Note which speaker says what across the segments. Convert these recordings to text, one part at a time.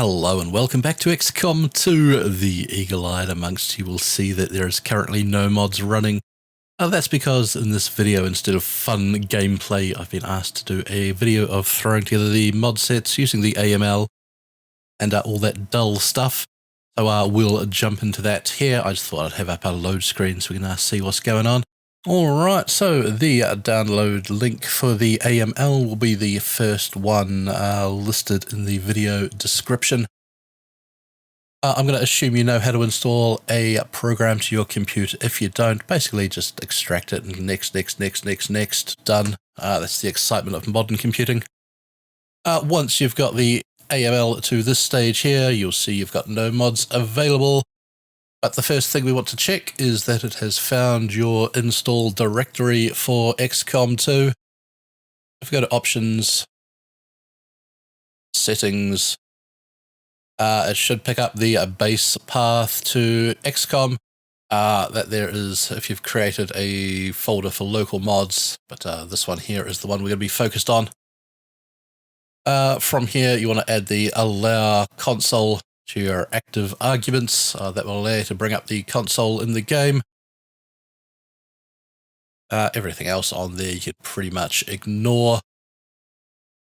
Speaker 1: Hello and welcome back to XCOM 2. The eagle-eyed amongst you will see that there is currently no mods running. That's because in this video, instead of fun gameplay, I've been asked to do a video of throwing together the mod sets using the AML and all that dull stuff. So we'll jump into that here. I just thought I'd have up a load screen so we can see what's going on. Alright, so the download link for the AML will be the first one listed in the video description. I'm going to assume you know how to install a program to your computer. If you don't, basically just extract it and next, done. That's the excitement of modern computing. Once you've got the AML to this stage here, you'll see you've got no mods available. But the first thing we want to check is that it has found your install directory for XCOM 2. If we go to Options, Settings, it should pick up the base path to XCOM that there is if you've created a folder for local mods, but this one here is the one we're going to be focused on. From here, you want to add the allow console to your active arguments. That will allow you to bring up the console in the game. Everything else on there you could pretty much ignore.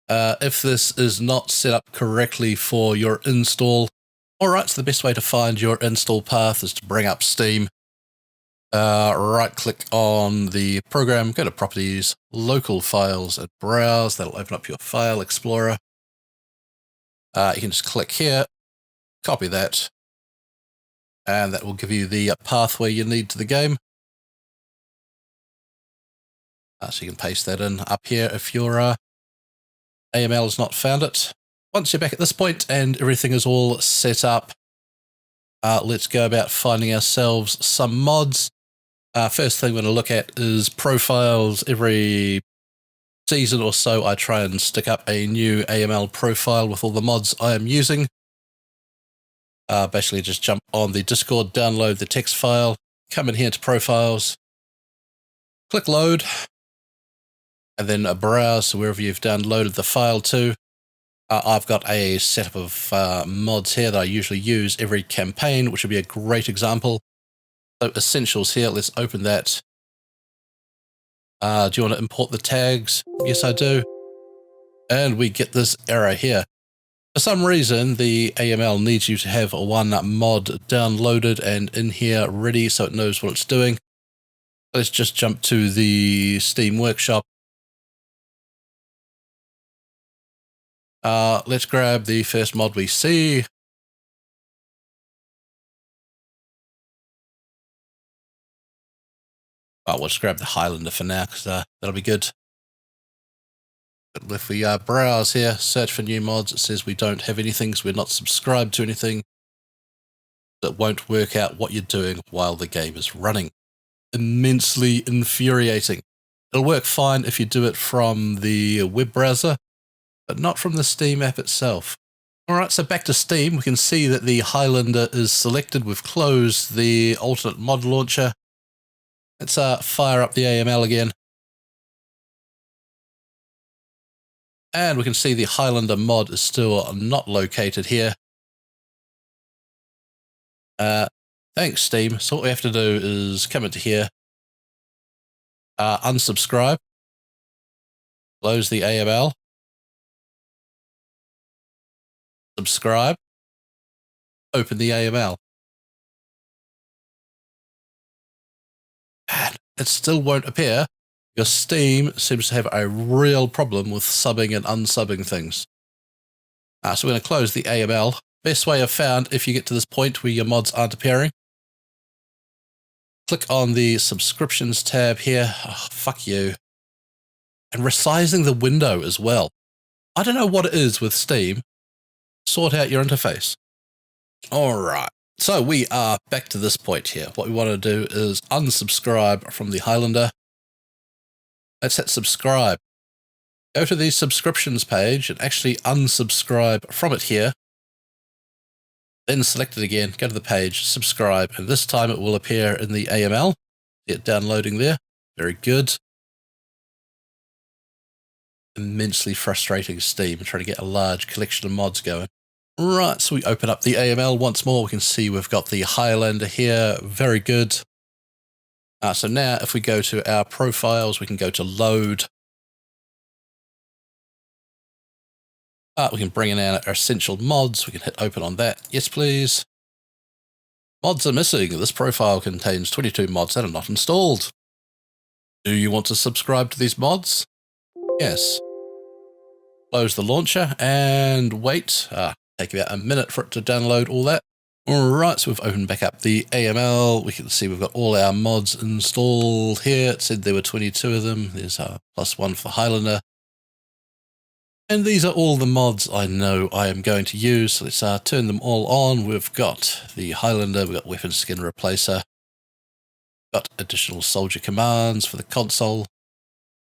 Speaker 1: If this is not set up correctly for your install, alright, so the best way to find your install path is to bring up Steam. Right click on the program, go to Properties, Local Files, and Browse. That'll open up your file explorer. You can just click here, copy that, and that will give you the pathway you need to the game. So you can paste that in up here if your AML has not found it. Once you're back at this point and everything is all set up, let's go about finding ourselves some mods. First thing we're going to look at is profiles. Every season or so I try and stick up a new AML profile with all the mods I am using. Basically just jump on the Discord, download the text file, come in here to Profiles, click Load, and then browse wherever you've downloaded the file to. I've got a setup of mods here that I usually use every campaign, which would be a great example. So Essentials here, let's open that. Do you want to import the tags? Yes, I do. And we get this error here. For some reason, the AML needs you to have one mod downloaded and in here ready so it knows what it's doing. Let's just jump to the Steam Workshop. Let's grab the first mod we see. We'll just grab the Highlander for now because that'll be good. But if we browse here, search for new mods, it says we don't have anything, so we're not subscribed to anything. That won't work out what you're doing while the game is running. Immensely infuriating. It'll work fine if you do it from the web browser, but not from the Steam app itself. Alright, so back to Steam, we can see that the Highlander is selected. We've closed the alternate mod launcher. Let's fire up the AML again. And we can see the Highlander mod is still not located here. Thanks, Steam. So what we have to do is come into here, unsubscribe, close the AML, subscribe, open the AML. And it still won't appear. Your Steam seems to have a real problem with subbing and unsubbing things. So we're going to close the AML. Best way I've found, if you get to this point where your mods aren't appearing, click on the subscriptions tab here. Oh, fuck you. And resizing the window as well. I don't know what it is with Steam. Sort out your interface. Alright, so we are back to this point here. What we want to do is unsubscribe from the Highlander. Let's hit subscribe. Go to the subscriptions page and actually unsubscribe from it here. Then select it again, go to the page, subscribe, and this time it will appear in the AML. See it downloading there. Very good. Immensely frustrating Steam trying to get a large collection of mods going. Right, so we open up the AML once more. We can see we've got the Highlander here. Very good. So now if we go to our profiles, we can go to load. We can bring in our essential mods. We can hit open on that. Yes, please. Mods are missing. This profile contains 22 mods that are not installed. Do you want to subscribe to these mods? Yes. Close the launcher and wait. Take about a minute for it to download all that. Alright, so we've opened back up the AML. We can see we've got all our mods installed here. It said there were 22 of them. There's +1 for Highlander. And these are all the mods I know I am going to use. So let's turn them all on. We've got the Highlander, we've got Weapon Skin Replacer, got additional soldier commands for the console.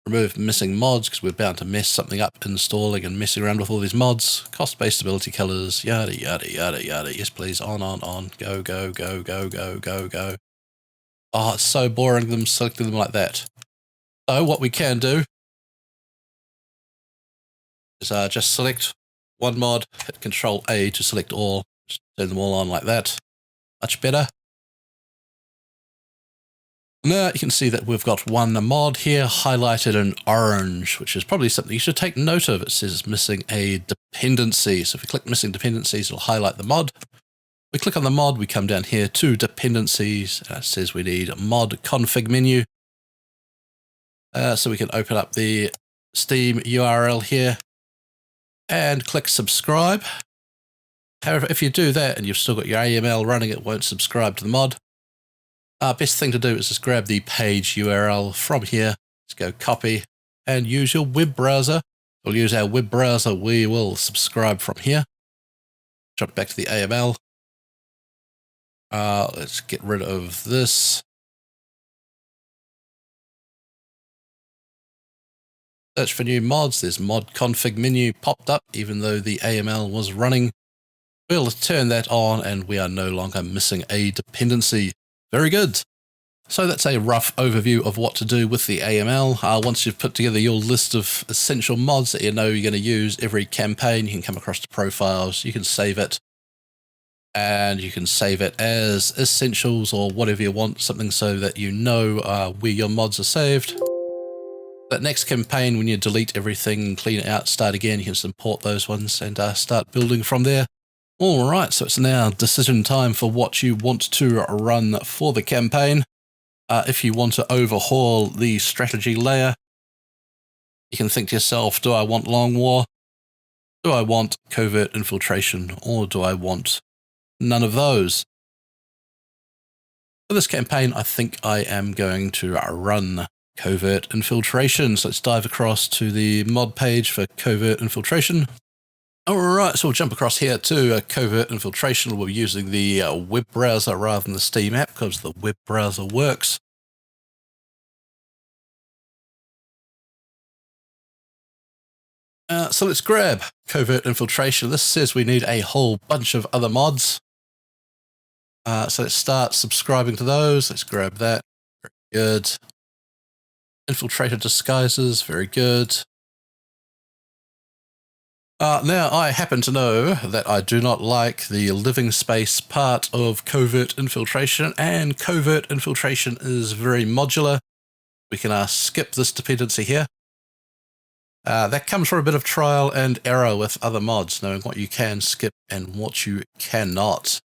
Speaker 1: Remove missing mods because we're bound to mess something up installing and messing around with all these mods. Cost-based ability colors, yada, yada, yada, yada. Yes, please. On. Go, go, go, go, go, go, go. Oh, it's so boring them selecting them like that. So what we can do is just select one mod, hit Control A to select all, just turn them all on like that. Much better. Now you can see that we've got one mod here highlighted in orange, which is probably something you should take note of. It says it's missing a dependency. So if we click missing dependencies, it'll highlight the mod. We click on the mod, we come down here to dependencies. It says we need mod config menu. So we can open up the Steam URL here and click subscribe. However, if you do that and you've still got your AML running, it won't subscribe to the mod. Best thing to do is just grab the page URL from here. Let's go copy and use your web browser. We'll use our web browser. We will subscribe from here. Jump back to the AML. Let's get rid of this. Search for new mods. There's mod config menu popped up, even though the AML was running. We'll turn that on and we are no longer missing a dependency. Very good. So that's a rough overview of what to do with the AML. Once you've put together your list of essential mods that you know you're going to use every campaign, you can come across to profiles, you can save it, and you can save it as essentials or whatever you want, something so that you know where your mods are saved. That next campaign, when you delete everything, clean it out, start again, you can just import those ones and start building from there. All right, so it's now decision time for what you want to run for the campaign. If you want to overhaul the strategy layer, you can think to yourself, do I want long war? Do I want covert infiltration? Or do I want none of those? For this campaign, I think I am going to run covert infiltration. So let's dive across to the mod page for covert infiltration. Alright, so we'll jump across here to covert infiltration. We're using the web browser rather than the Steam app because the web browser works. So let's grab covert infiltration. This says we need a whole bunch of other mods. So let's start subscribing to those. Let's grab that. Very good. Infiltrator disguises. Very good. Now, I happen to know that I do not like the living space part of covert infiltration, and covert infiltration is very modular. We can skip this dependency here. That comes from a bit of trial and error with other mods, knowing what you can skip and what you cannot.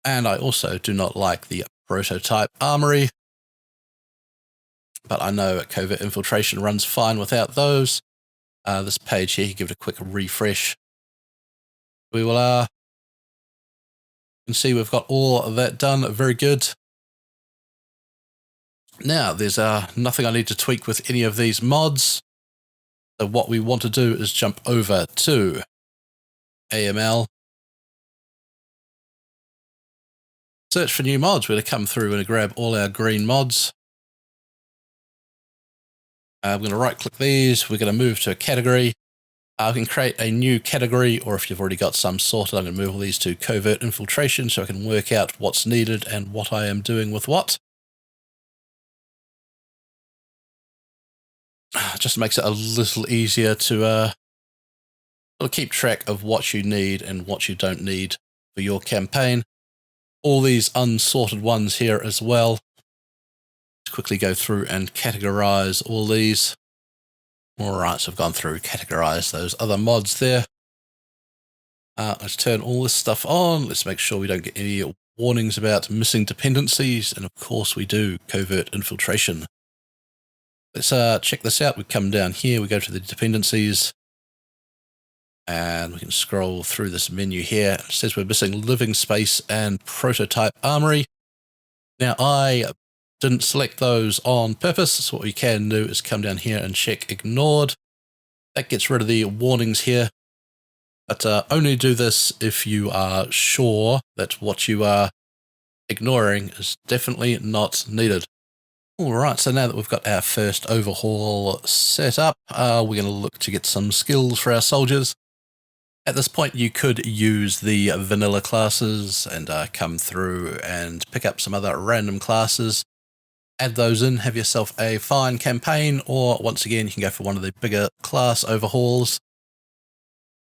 Speaker 1: And I also do not like the prototype armory. But I know covert infiltration runs fine without those. This page here, you give it a quick refresh. We will, you can see we've got all of that done. Very good. Now, there's nothing I need to tweak with any of these mods. So what we want to do is jump over to AML. Search for new mods. We're going to come through and grab all our green mods. We're going to right click these. We're going to move to a category. I can create a new category, or if you've already got some sorted, I'm going to move all these to covert infiltration so I can work out what's needed and what I am doing with what. Just makes it a little easier to keep track of what you need and what you don't need for your campaign. All these unsorted ones here as well. Let's quickly go through and categorize all these. Alright, so I've gone through, categorize those other mods there. Let's turn all this stuff on. Let's make sure we don't get any warnings about missing dependencies. And of course we do, covert infiltration. Let's check this out. We come down here, we go to the dependencies. And we can scroll through this menu here. It says we're missing living space and prototype armory. Now I didn't select those on purpose, so what we can do is come down here and check ignored. That gets rid of the warnings here. But only do this if you are sure that what you are ignoring is definitely not needed. Alright, so now that we've got our first overhaul set up, we're going to look to get some skills for our soldiers. At this point you could use the vanilla classes and come through and pick up some other random classes. Add those in, have yourself a fine campaign, or once again you can go for one of the bigger class overhauls.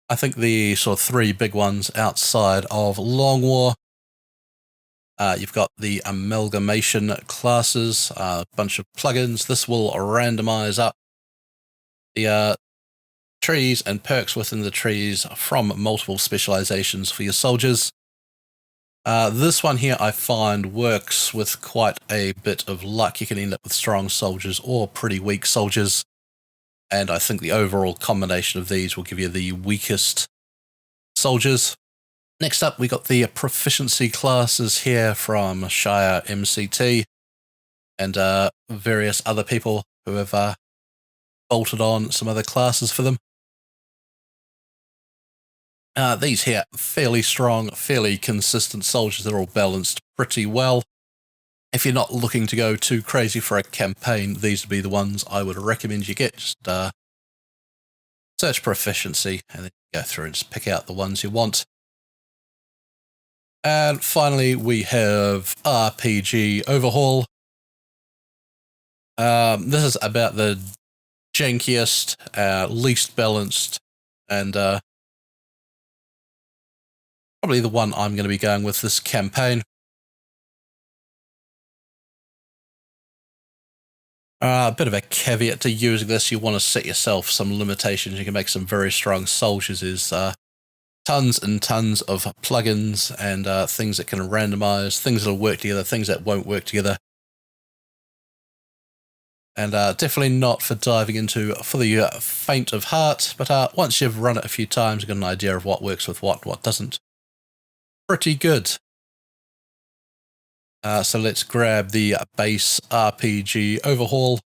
Speaker 1: I think the sort of three big ones outside of Long War, you've got the amalgamation classes, a bunch of plugins. This will randomize up the trees and perks within the trees from multiple specializations for your soldiers. This one here I find works with quite a bit of luck. You can end up with strong soldiers or pretty weak soldiers. And I think the overall combination of these will give you the weakest soldiers. Next up, we got the proficiency classes here from Shire MCT and various other people who have bolted on some other classes for them. These here, fairly strong, fairly consistent soldiers. They're all balanced pretty well. If you're not looking to go too crazy for a campaign, these would be the ones I would recommend you get. Just search proficiency and then go through and just pick out the ones you want. And finally, we have RPG Overhaul. This is about the jankiest, least balanced, and probably the one I'm going to be going with this campaign. A bit of a caveat to using this, you want to set yourself some limitations. You can make some very strong soldiers. Is tons and tons of plugins and things that can randomize, things that will work together, things that won't work together. And definitely not for diving into for the faint of heart, but once you've run it a few times, you've got an idea of what works with what doesn't. Pretty good. So let's grab the base RPG Overhaul.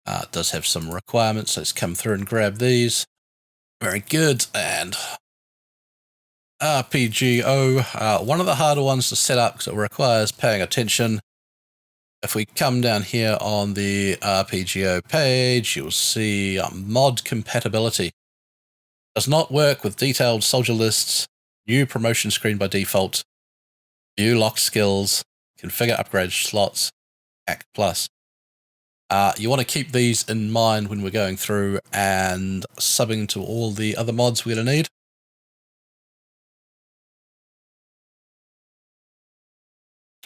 Speaker 1: It does have some requirements. Let's come through and grab these. Very good. And RPGO, one of the harder ones to set up because it requires paying attention. If we come down here on the RPGO page, you'll see mod compatibility. Does not work with detailed soldier lists. New promotion screen by default, new locked skills, configure upgrade slots, Act Plus. You want to keep these in mind when we're going through and subbing to all the other mods we're going to need.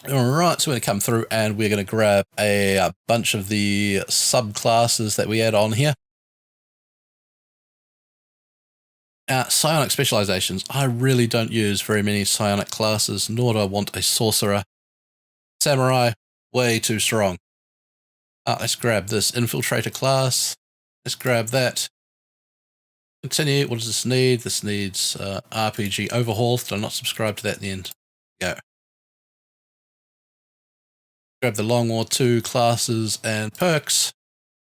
Speaker 1: Alright, so we're going to come through and we're going to grab a bunch of the subclasses that we add on here. Psionic specializations. I really don't use very many psionic classes, nor do I want a sorcerer. Samurai, way too strong. Let's grab this infiltrator class. Let's grab that. Continue. What does this need? This needs RPG Overhaul. Did I not subscribe to that in the end? Go. Grab the Long War 2 classes and perks.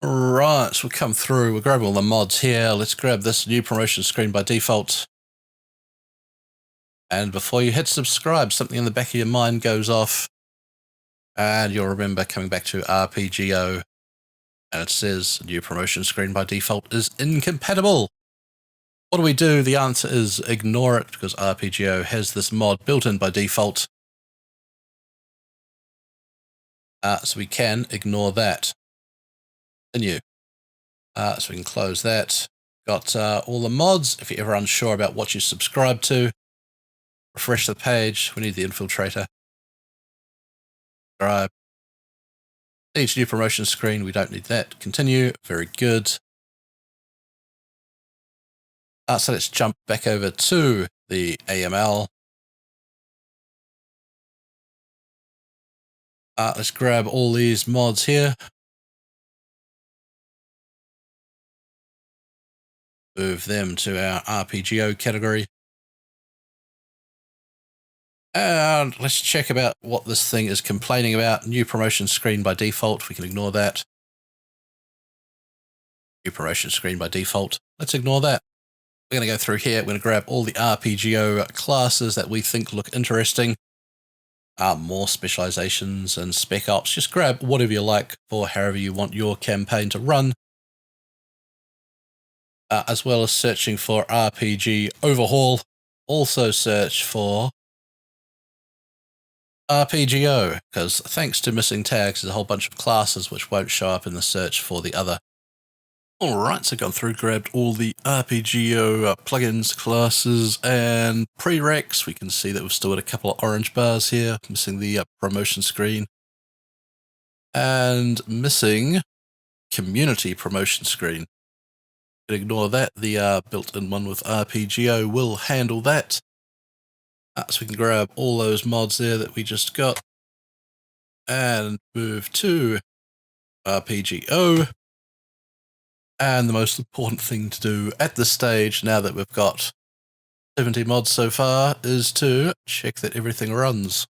Speaker 1: Right, so we'll come through, we'll grab all the mods here. Let's grab this new promotion screen by default. And before you hit subscribe, something in the back of your mind goes off. And you'll remember coming back to RPGO. And it says new promotion screen by default is incompatible. What do we do? The answer is ignore it because RPGO has this mod built in by default. So we can ignore that. Continue. So we can close that. Got all the mods. If you're ever unsure about what you subscribe to, refresh the page. We need the infiltrator. Subscribe. Each new promotion screen. We don't need that. Continue. Very good. So let's jump back over to the AML. Let's grab all these mods here. Move them to our RPGO category. And let's check about what this thing is complaining about. New promotion screen by default. We can ignore that. New promotion screen by default. Let's ignore that. We're going to go through here. We're going to grab all the RPGO classes that we think look interesting. More specializations and spec ops. Just grab whatever you like for however you want your campaign to run. As well as searching for RPG Overhaul. Also search for RPGO, because thanks to missing tags, there's a whole bunch of classes which won't show up in the search for the other. Alright, so gone through, grabbed all the RPGO plugins, classes, and prereqs. We can see that we've still got a couple of orange bars here, missing the promotion screen. And missing community promotion screen. Ignore that, the built-in one with RPGO will handle that. So we can grab all those mods there that we just got and move to RPGO. And the most important thing to do at this stage, now that we've got 70 mods so far, is to check that everything runs.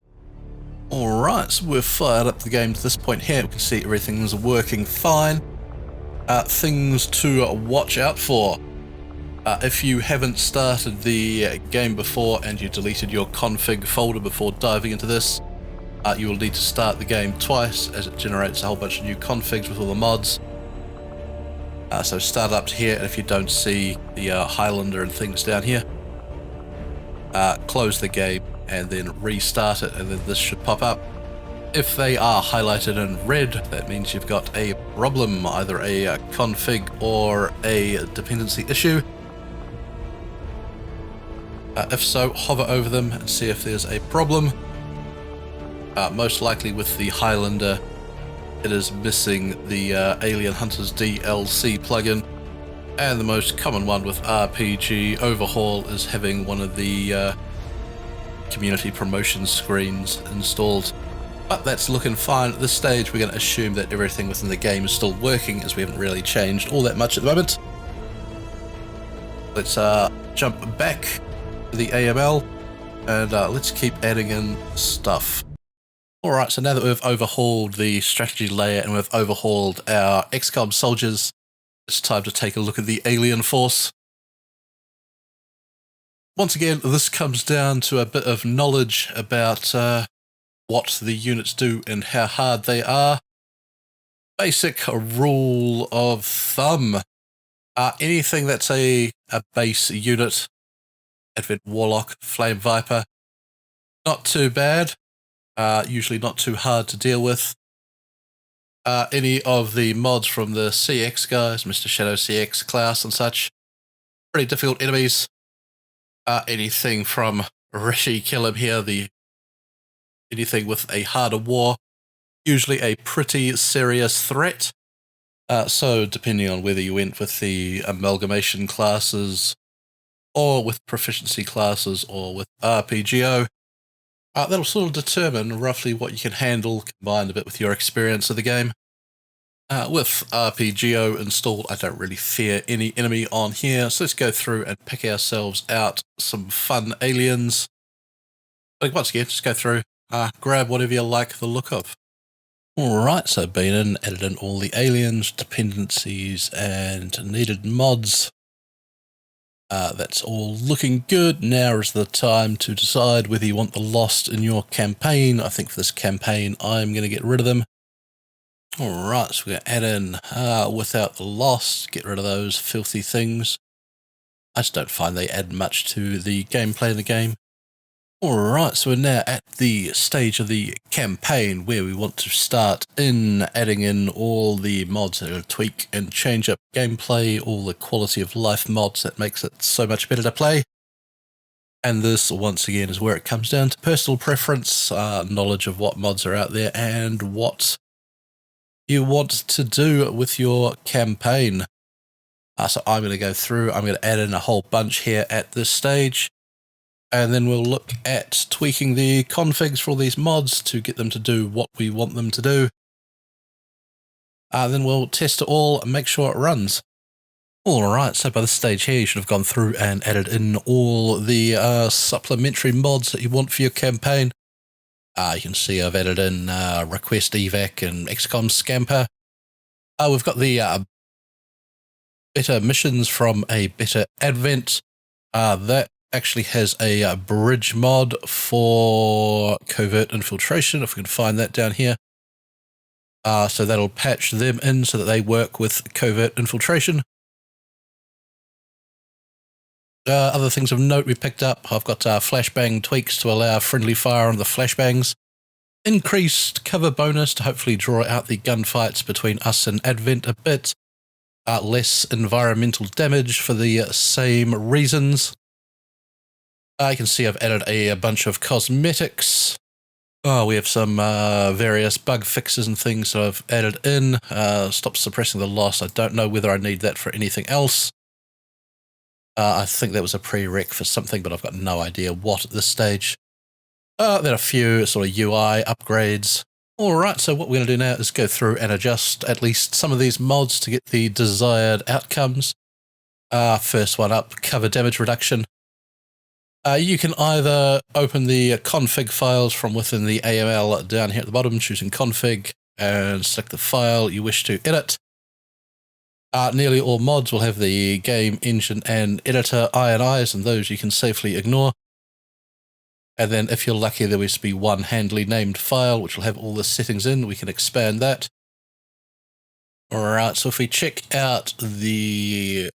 Speaker 1: Alright, so we've fired up the game to this point here. We can see everything's working fine. Things to watch out for. If you haven't started the game before and you deleted your config folder before diving into this, you will need to start the game twice as it generates a whole bunch of new configs with all the mods. So start up to here, and if you don't see the Highlander and things down here, close the game and then restart it, and then this should pop up. If they are highlighted in red, that means you've got a problem, either a config or a dependency issue. If so, hover over them and see if there's a problem. Most likely with the Highlander, it is missing the Alien Hunters DLC plugin, and the most common one with RPG Overhaul is having one of the community promotion screens installed. But that's looking fine at this stage. We're going to assume that everything within the game is still working, as we haven't really changed all that much at the moment. Let's jump back to the AML, and let's keep adding in stuff. Alright, so now that we've overhauled the strategy layer and we've overhauled our XCOM soldiers, it's time to take a look at the alien force. Once again, this comes down to a bit of knowledge about what the units do and how hard they are. Basic rule of thumb. Anything that's a base unit, Advent Warlock, Flame Viper, not too bad. Usually not too hard to deal with. Any of the mods from the CX guys, Mr. Shadow CX, Klaus and such, pretty difficult enemies. Anything from Rishi Killam here, anything with a harder war, usually a pretty serious threat. So depending on whether you went with the amalgamation classes or with proficiency classes or with RPGO, that'll sort of determine roughly what you can handle, combined a bit with your experience of the game. With RPGO installed, I don't really fear any enemy on here, so let's go through and pick ourselves out some fun aliens. But once again, just go through, grab whatever you like the look of. Alright, so been in, added in all the aliens, dependencies, and needed mods. That's all looking good. Now is the time to decide whether you want the Lost in your campaign. I think for this campaign, I'm going to get rid of them. Alright, so we're going to add in without the Lost, get rid of those filthy things. I just don't find they add much to the gameplay of the game. Alright, so we're now at the stage of the campaign where we want to start in adding in all the mods that will tweak and change up gameplay, all the quality of life mods that makes it so much better to play. And this, once again, is where it comes down to personal preference, knowledge of what mods are out there and what you want to do with your campaign. So I'm going to go through, I'm going to add in a whole bunch here at this stage. And then we'll look at tweaking the configs for all these mods to get them to do what we want them to do. Then we'll test it all and make sure it runs. Alright, so by this stage here you should have gone through and added in all the supplementary mods that you want for your campaign. You can see I've added in Request Evac and XCOM Scamper. We've got the better missions from a better Advent. That actually has a bridge mod for covert infiltration, if we can find that down here. So that'll patch them in so that they work with covert infiltration. Other things of note we picked up, I've got flashbang tweaks to allow friendly fire on the flashbangs. Increased cover bonus to hopefully draw out the gunfights between us and Advent a bit. Less environmental damage for the same reasons. You can see I've added a bunch of cosmetics. We have some various bug fixes and things that I've added in. Stop suppressing the loss. I don't know whether I need that for anything else. I think that was a prereq for something, but I've got no idea what at this stage. Then a few sort of UI upgrades. Alright, so what we're going to do now is go through and adjust at least some of these mods to get the desired outcomes. First one up, cover damage reduction. You can either open the config files from within the AML down here at the bottom, choosing config, and select the file you wish to edit. Nearly all mods will have the game engine and editor INIs, and those you can safely ignore. And then if you're lucky, there will be one handily named file which will have all the settings in. We can expand that. Alright, so if we check out the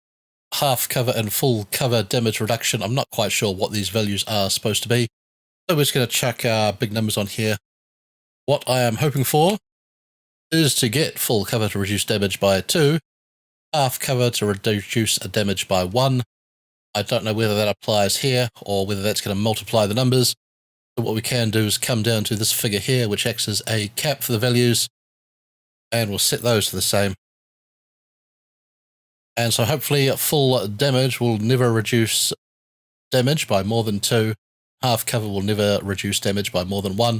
Speaker 1: half cover and full cover damage reduction, I'm not quite sure what these values are supposed to be. So we're just going to chuck big numbers on here. What I am hoping for is to get full cover to reduce damage by 2, half cover to reduce a damage by 1. I don't know whether that applies here or whether that's going to multiply the numbers. But what we can do is come down to this figure here, which acts as a cap for the values, and we'll set those to the same. And so hopefully full damage will never reduce damage by more than 2, half cover will never reduce damage by more than 1,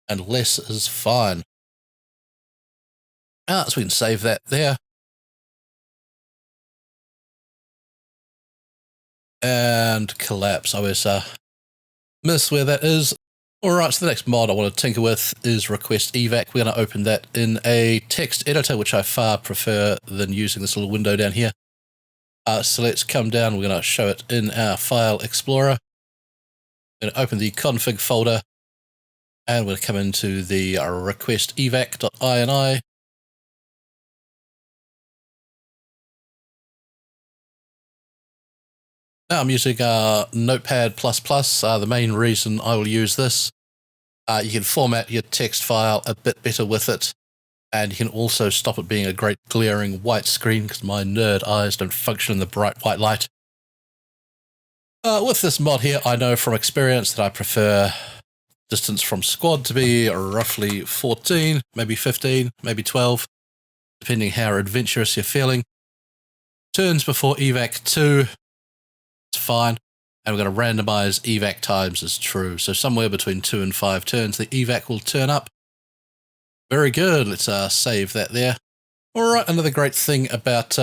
Speaker 1: and less is fine. So we can save that there. And collapse. I always miss where that is. Alright, so the next mod I want to tinker with is Request Evac. We're going to open that in a text editor, which I far prefer than using this little window down here. So let's come down. We're going to show it in our File Explorer. We're going to open the config folder, and we'll come into the request evac.ini. Now I'm using Notepad++. The main reason I will use this, you can format your text file a bit better with it, and you can also stop it being a great glaring white screen because my nerd eyes don't function in the bright white light. With this mod here, I know from experience that I prefer distance from squad to be roughly 14, maybe 15, maybe 12, depending how adventurous you're feeling. Turns before evac 2. Fine, and we're going to randomize evac times as true, so somewhere between 2 and 5 turns the evac will turn up. Very good. Let's save that there. Alright, another great thing about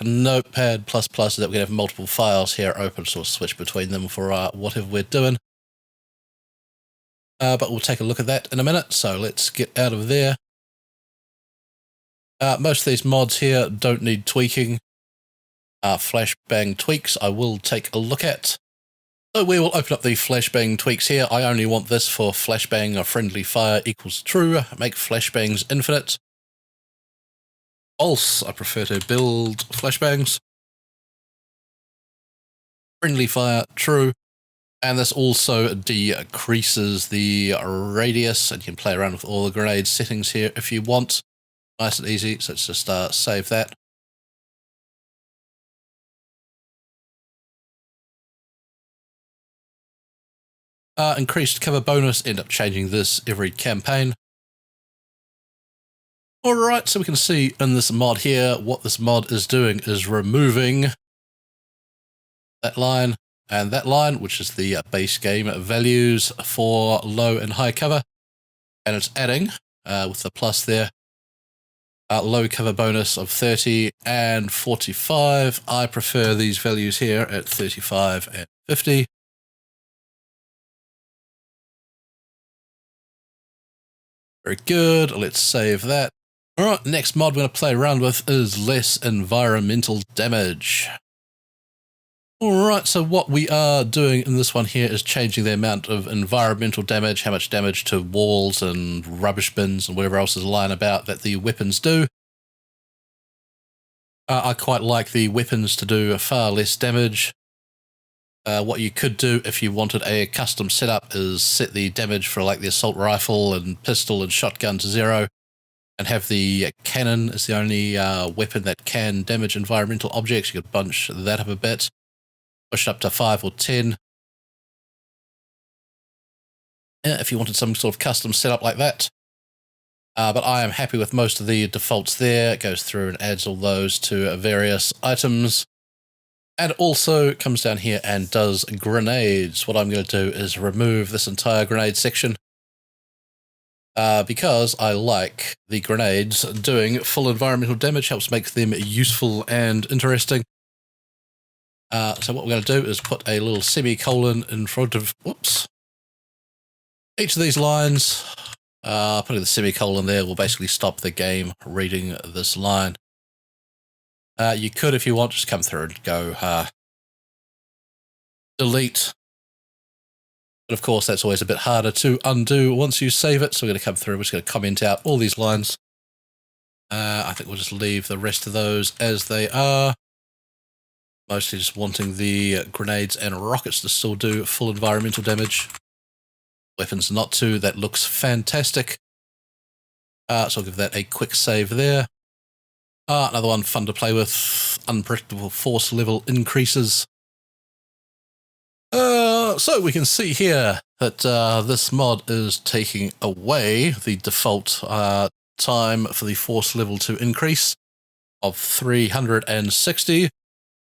Speaker 1: Notepad++ is that we can have multiple files here open, so we'll switch between them for whatever we're doing. But we'll take a look at that in a minute, so let's get out of there. Most of these mods here don't need tweaking. Flashbang tweaks I will take a look at. So we will open up the flashbang tweaks here. I only want this for flashbang or friendly fire equals true. Make flashbangs infinite. False, I prefer to build flashbangs. Friendly fire true. And this also decreases the radius, and you can play around with all the grenade settings here if you want. Nice and easy, so let's just save that. Increased cover bonus, end up changing this every campaign. Alright, so we can see in this mod here, what this mod is doing is removing that line and that line, which is the base game values for low and high cover. And it's adding, with the plus there, low cover bonus of 30 and 45. I prefer these values here at 35 and 50. Very good. Let's save that. All right, next mod we're going to play around with is less environmental damage. All right, so what we are doing in this one here is changing the amount of environmental damage, how much damage to walls and rubbish bins and whatever else is lying about that the weapons do. I quite like the weapons to do far less damage. What you could do if you wanted a custom setup is set the damage for like the assault rifle and pistol and shotgun to 0 and have the cannon as the only weapon that can damage environmental objects. You could bunch that up a bit, push it up to 5 or 10. If you wanted some sort of custom setup like that. But I am happy with most of the defaults there. It goes through and adds all those to various items. And also comes down here and does grenades. What I'm going to do is remove this entire grenade section. Because I like the grenades doing full environmental damage, helps make them useful and interesting. So what we're going to do is put a little semicolon in front of, whoops, each of these lines. Putting the semicolon there will basically stop the game reading this line. You could, if you want, just come through and go delete. But of course, that's always a bit harder to undo once you save it. So we're going to come through, we're just going to comment out all these lines. I think we'll just leave the rest of those as they are. Mostly just wanting the grenades and rockets to still do full environmental damage. Weapons not to, that looks fantastic. So I'll give that a quick save there. Another one fun to play with, unpredictable force level increases. So we can see here that this mod is taking away the default time for the force level to increase of 360.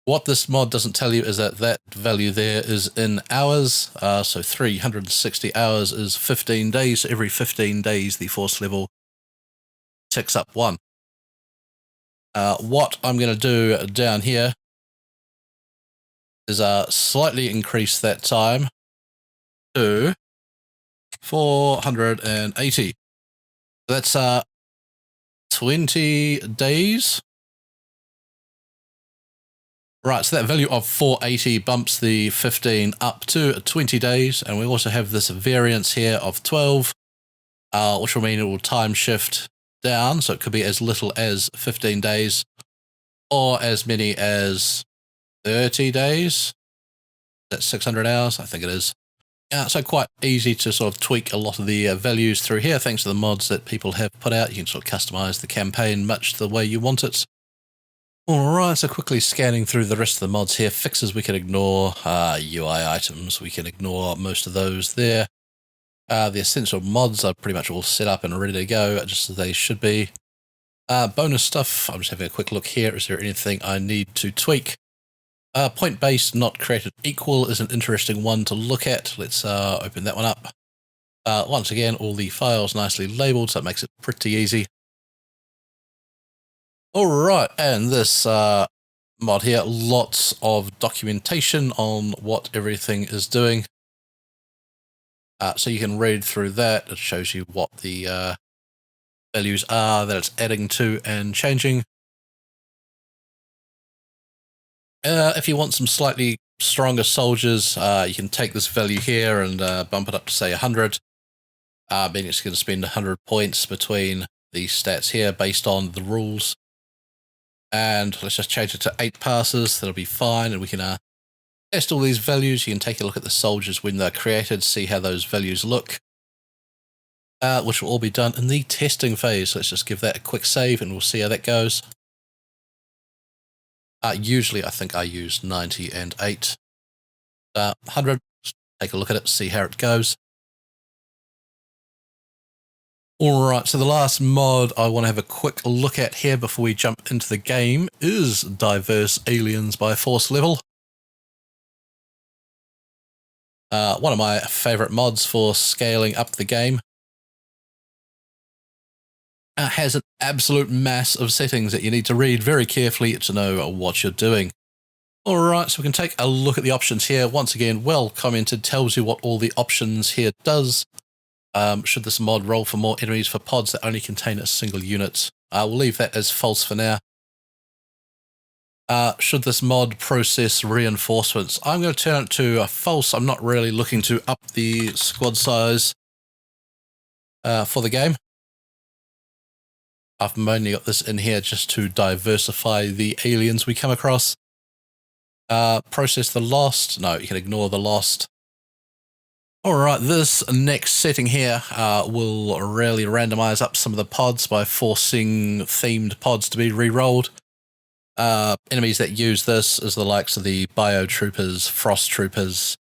Speaker 1: What this mod doesn't tell you is that that value there is in hours. So 360 hours is 15 days. So every 15 days, the force level ticks up 1. What I'm going to do down here is slightly increase that time to 480. That's 20 days. Right, so that value of 480 bumps the 15 up to 20 days, and we also have this variance here of 12, which will mean it will time shift down, so it could be as little as 15 days, or as many as 30 days. That's 600 hours, I think it is. So quite easy to sort of tweak a lot of the values through here, thanks to the mods that people have put out. You can sort of customize the campaign much the way you want it. Alright, so quickly scanning through the rest of the mods here. Fixes we can ignore, UI items we can ignore most of those there. The essential mods are pretty much all set up and ready to go, just as they should be. Bonus stuff, I'm just having a quick look here. Is there anything I need to tweak? Point-based not created equal is an interesting one to look at. Let's open that one up. Once again, all the files nicely labeled, so it makes it pretty easy. Alright, and this mod here, lots of documentation on what everything is doing. So you can read through that. It shows you what the values are that it's adding to and changing. If you want some slightly stronger soldiers, you can take this value here and bump it up to, say, 100. Meaning it's going to spend 100 points between these stats here based on the rules. And let's just change it to 8 passes. That'll be fine. And we can test all these values. You can take a look at the soldiers when they're created, see how those values look, which will all be done in the testing phase. So let's just give that a quick save and we'll see how that goes. Usually I think I use 90 and 8. 100, take a look at it, see how it goes. Alright, so the last mod I want to have a quick look at here before we jump into the game is Diverse Aliens by Force Level. One of my favourite mods for scaling up the game. Has an absolute mass of settings that you need to read very carefully to know what you're doing. Alright, so we can take a look at the options here. Once again, well commented, tells you what all the options here does. Should this mod roll for more enemies for pods that only contain a single unit? We'll leave that as false for now. Should this mod process reinforcements? I'm going to turn it to false. I'm not really looking to up the squad size for the game. I've mainly got this in here just to diversify the aliens we come across. Process the lost. No, you can ignore the lost. Alright, this next setting here will really randomize up some of the pods by forcing themed pods to be re-rolled. Enemies that use this is the likes of the Biotroopers, Frost Troopers,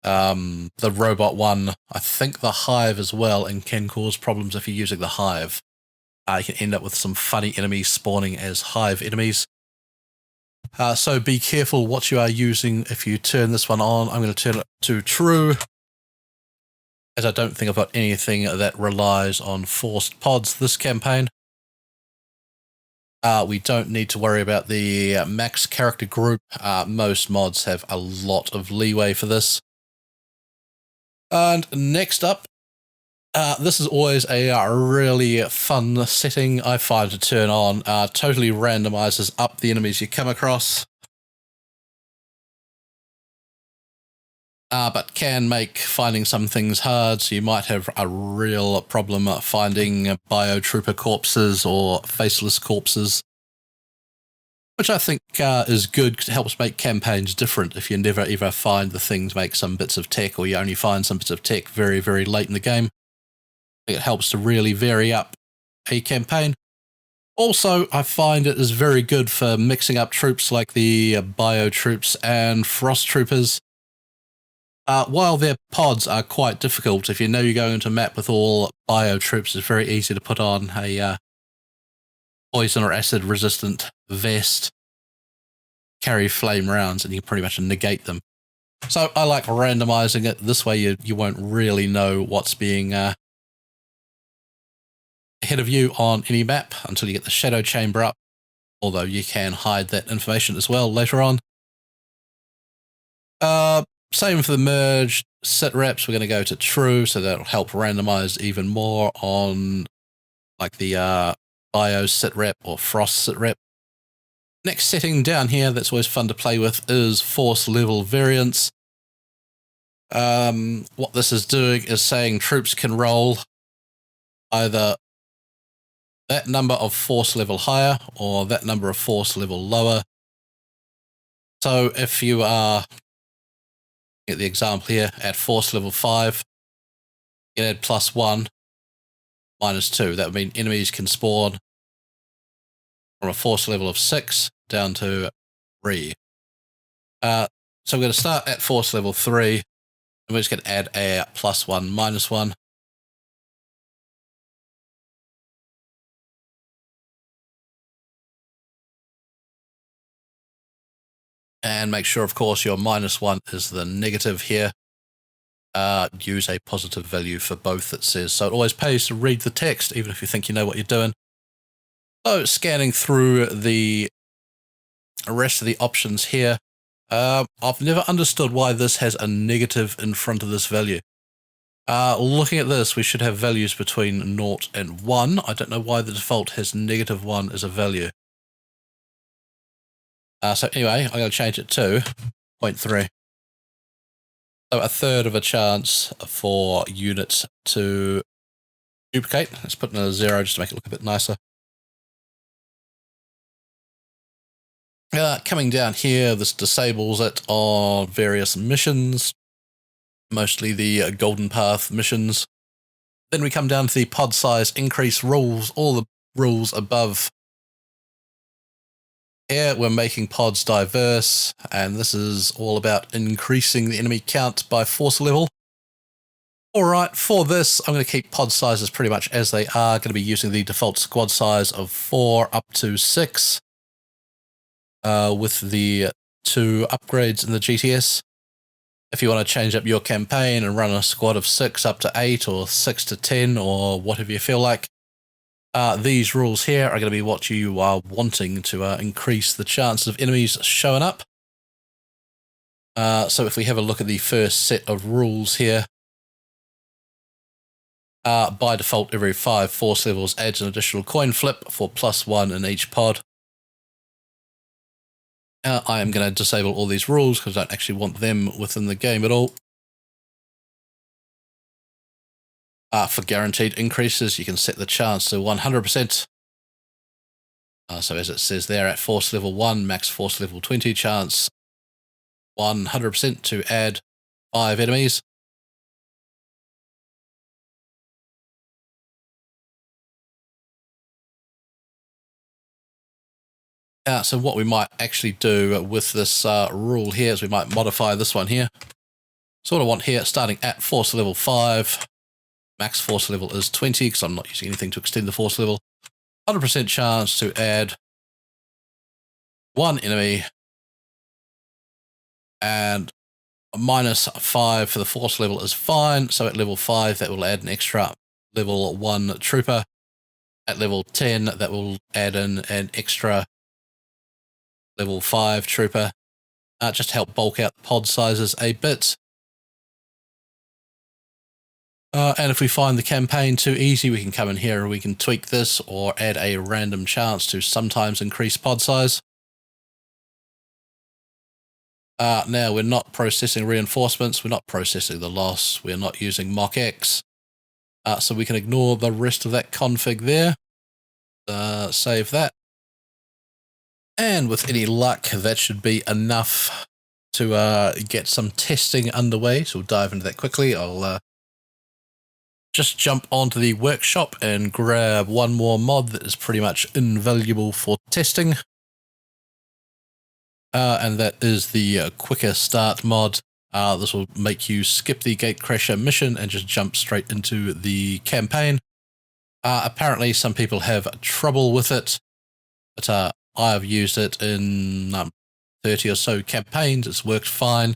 Speaker 1: the robot one, I think the Hive as well, and can cause problems if you're using the Hive. You can end up with some funny enemies spawning as Hive enemies. So be careful what you are using if you turn this one on. I'm going to turn it to true, as I don't think I've got anything that relies on forced pods this campaign. We don't need to worry about the max character group. Most mods have a lot of leeway for this. And next up, this is always a really fun setting I find to turn on. Totally randomizes up the enemies you come across. But can make finding some things hard, so you might have a real problem finding biotrooper corpses or faceless corpses, which I think is good because it helps make campaigns different. If you never ever find the things, make some bits of tech, or you only find some bits of tech very, very late in the game, I think it helps to really vary up a campaign. Also, I find it is very good for mixing up troops like the biotroops and frost troopers. While their pods are quite difficult, if you know you're going into a map with all biotroops, it's very easy to put on a poison or acid resistant vest, carry flame rounds, and you pretty much negate them. So I like randomizing it. This way you won't really know what's being ahead of you on any map until you get the shadow chamber up, although you can hide that information as well later on. Same for the merged sitreps. We're going to go to true, so that'll help randomize even more on like the bio sitrep or frost sitrep. Next setting down here that's always fun to play with is force level variance. What this is doing is saying troops can roll either that number of force level higher or that number of force level lower. So if you are, get the example here, at force level 5, you can add +1, -2. That would mean enemies can spawn from a force level of 6 down to 3. So we're going to start at force level 3, and we're just going to add a +1, -1. And make sure, of course, your -1 is the negative here. Use a positive value for both, it says. So it always pays to read the text, even if you think you know what you're doing. So scanning through the rest of the options here, I've never understood why this has a negative in front of this value. Looking at this, we should have values between 0 and 1. I don't know why the default has -1 as a value. So anyway, I'm going to change it to 0.3. So a third of a chance for units to duplicate. Let's put in a 0 just to make it look a bit nicer. Coming down here, this disables it on various missions, mostly the Golden Path missions. Then we come down to the pod size increase rules, all the rules above. Here we're making pods diverse, and this is all about increasing the enemy count by force level. Alright, for this I'm going to keep pod sizes pretty much as they are, going to be using the default squad size of 4 up to 6. With the 2 upgrades in the GTS. If you want to change up your campaign and run a squad of 6 up to 8 or 6 to 10 or whatever you feel like, these rules here are going to be what you are wanting to increase the chances of enemies showing up. So if we have a look at the first set of rules here, by default every 5 force levels adds an additional coin flip for +1 in each pod. I am going to disable all these rules because I don't actually want them within the game at all. For guaranteed increases, you can set the chance to 100%. So as it says there, at force level 1, max force level 20 chance, 100% to add 5 enemies. So what we might actually do with this rule here is we might modify this one here. So what I want here, starting at force level 5, max force level is 20 because I'm not using anything to extend the force level. 100% chance to add 1 enemy and -5 for the force level is fine. So at level 5 that will add an extra level 1 trooper. At level 10 that will add in an extra level 5 trooper, just to help bulk out pod sizes a bit. And if we find the campaign too easy, we can come in here and we can tweak this or add a random chance to sometimes increase pod size. Now we're not processing reinforcements, we're not processing the loss, we're not using mock X. So we can ignore the rest of that config there. Save that. And with any luck, that should be enough to get some testing underway. So we'll dive into that quickly. I'll just jump onto the workshop and grab one more mod that is pretty much invaluable for testing. And that is the quicker start mod. This will make you skip the Gatecrasher mission and just jump straight into the campaign. Apparently some people have trouble with it, but I've used it in 30 or so campaigns. It's worked fine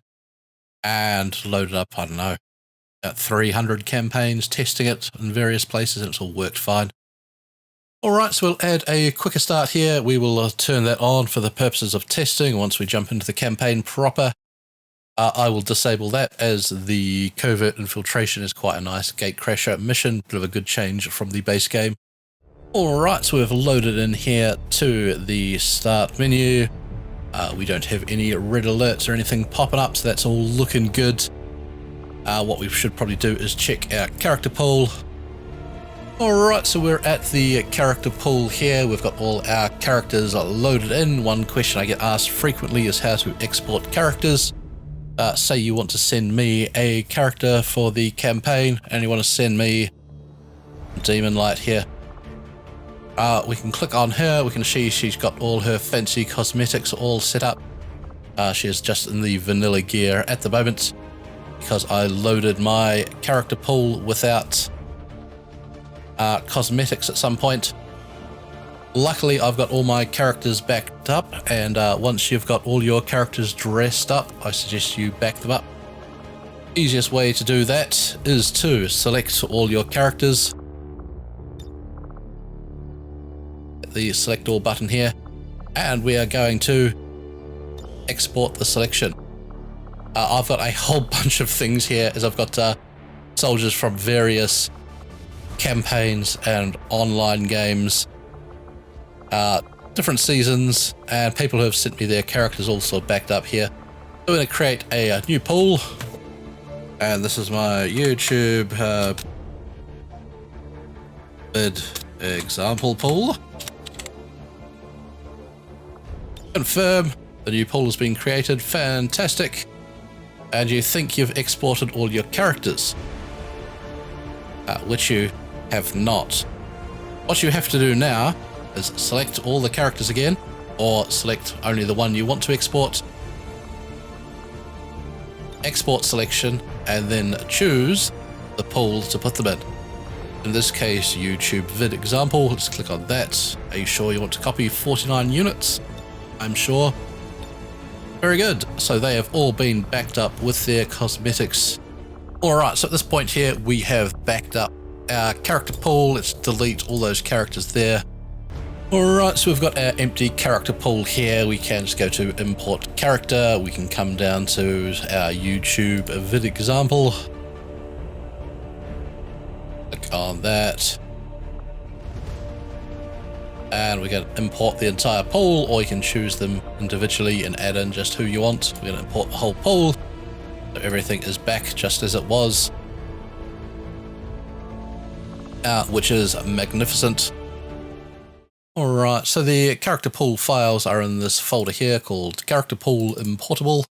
Speaker 1: and loaded up, I don't know, about 300 campaigns testing it in various places, and it's all worked fine. Alright, so we'll add a quicker start here. We will turn that on for the purposes of testing once we jump into the campaign proper. I will disable that as the covert infiltration is quite a nice Gatecrasher mission, bit of a good change from the base game. Alright, so we've loaded in here to the start menu. We don't have any red alerts or anything popping up, so that's all looking good. What we should probably do is check our character pool. Alright, so we're at the character pool here. We've got all our characters loaded in. One question I get asked frequently is how to export characters. Say you want to send me a character for the campaign and you want to send me Demon Light here. We can click on her, we can see she's got all her fancy cosmetics all set up. She is just in the vanilla gear at the moment because I loaded my character pool without cosmetics at some point. Luckily I've got all my characters backed up, and once you've got all your characters dressed up, I suggest you back them up. Easiest way to do that is to select all your characters. The select all button here, and we are going to export the selection. I've got a whole bunch of things here, as I've got soldiers from various campaigns and online games, different seasons, and people who have sent me their characters also backed up here. So we're going to create a new pool, and this is my YouTube bid example pool. Confirm. The new pool has been created. Fantastic. And you think you've exported all your characters, which you have not. What you have to do now is select all the characters again, or select only the one you want to export. Export selection, and then choose the pool to put them in. In this case, YouTube vid example. Let's click on that. Are you sure you want to copy 49 units? I'm sure. Very good. So they have all been backed up with their cosmetics. Alright, so at this point here, we have backed up our character pool. Let's delete all those characters there. Alright, so we've got our empty character pool here. We can just go to import character. We can come down to our YouTube vid example. Click on that. And we're going to import the entire pool, or you can choose them individually and add in just who you want. We're going to import the whole pool. So everything is back just as it was. Which is magnificent. Alright, so the character pool files are in this folder here called character pool importable.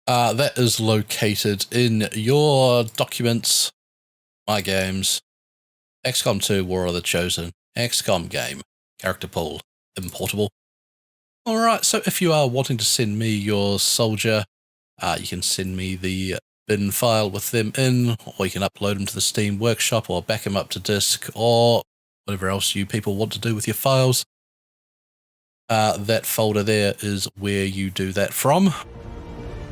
Speaker 1: That is located in your documents, my games, XCOM 2 War of the Chosen, XCOM game, character pool, importable. Alright, so if you are wanting to send me your soldier, you can send me the bin file with them in, or you can upload them to the Steam Workshop, or back them up to disk, or whatever else you people want to do with your files. That folder there is where you do that from.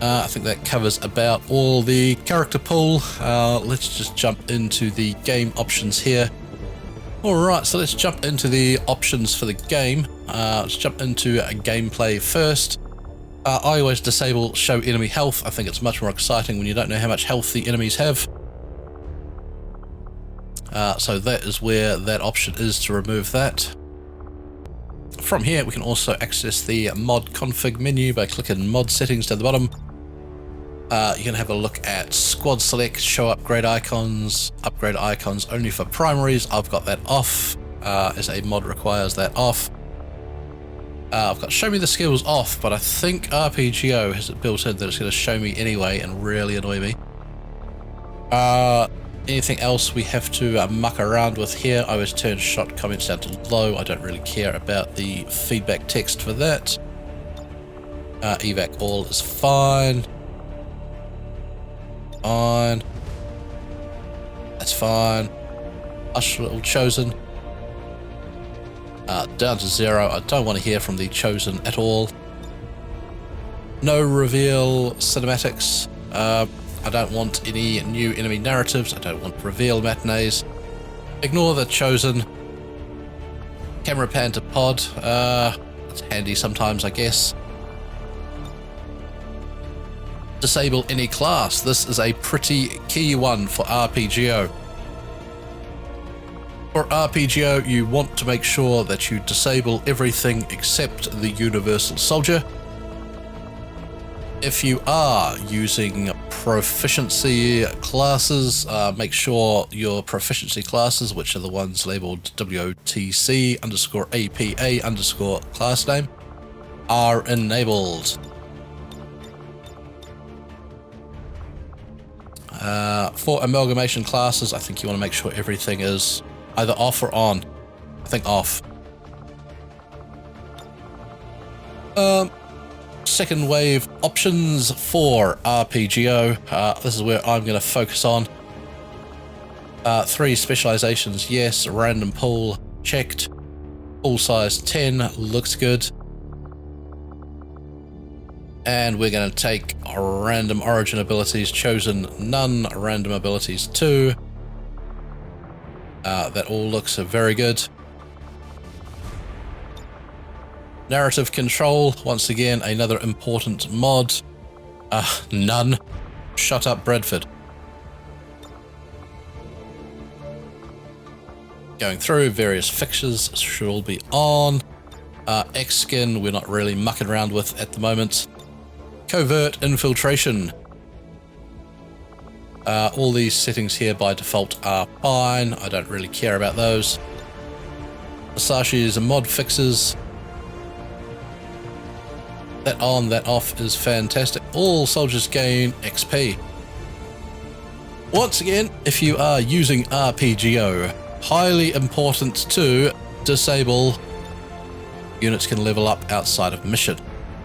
Speaker 1: I think that covers about all the character pool. Let's just jump into the game options here. Alright, so let's jump into the options for the game. Let's jump into gameplay first. I always disable show enemy health. I think it's much more exciting when you don't know how much health the enemies have. So that is where that option is to remove that. From here we can also access the mod config menu by clicking mod settings down the bottom. You can have a look at squad select, show upgrade icons only for primaries. I've got that off, as a mod requires that off. I've got show me the skills off, but I think RPGO has it built in that it's going to show me anyway and really annoy me. Anything else we have to muck around with here? I always turn shot comments down to low. I don't really care about the feedback text for that. Evac all is fine. Fine. That's fine. Usher all chosen. Down to 0. I don't want to hear from the chosen at all. No reveal cinematics. I don't want any new enemy narratives. I don't want reveal matinees. Ignore the chosen. Camera pan to pod. It's handy sometimes, I guess. Disable any class. This is a pretty key one for RPGO. For RPGO, you want to make sure that you disable everything except the Universal Soldier. If you are using proficiency classes, make sure your proficiency classes, which are the ones labeled WOTC_APA_ class name, are enabled. For amalgamation classes, I think you want to make sure everything is either off or on. I think off. Second wave options for RPGO. This is where I'm going to focus on. 3 specializations, yes. Random pool, checked. Pool size 10, looks good. And we're going to take random origin abilities, chosen none, random abilities 2. That all looks very good. Narrative control, once again, another important mod. None. Shut up, Bradford. Going through, various fixtures should all be on. X-Skin, we're not really mucking around with at the moment. Covert infiltration. All these settings here by default are fine. I don't really care about those. Masashi's mod fixes. that on, that off is fantastic. All soldiers gain XP. Once again, if you are using RPGO, highly important to disable units can level up outside of mission.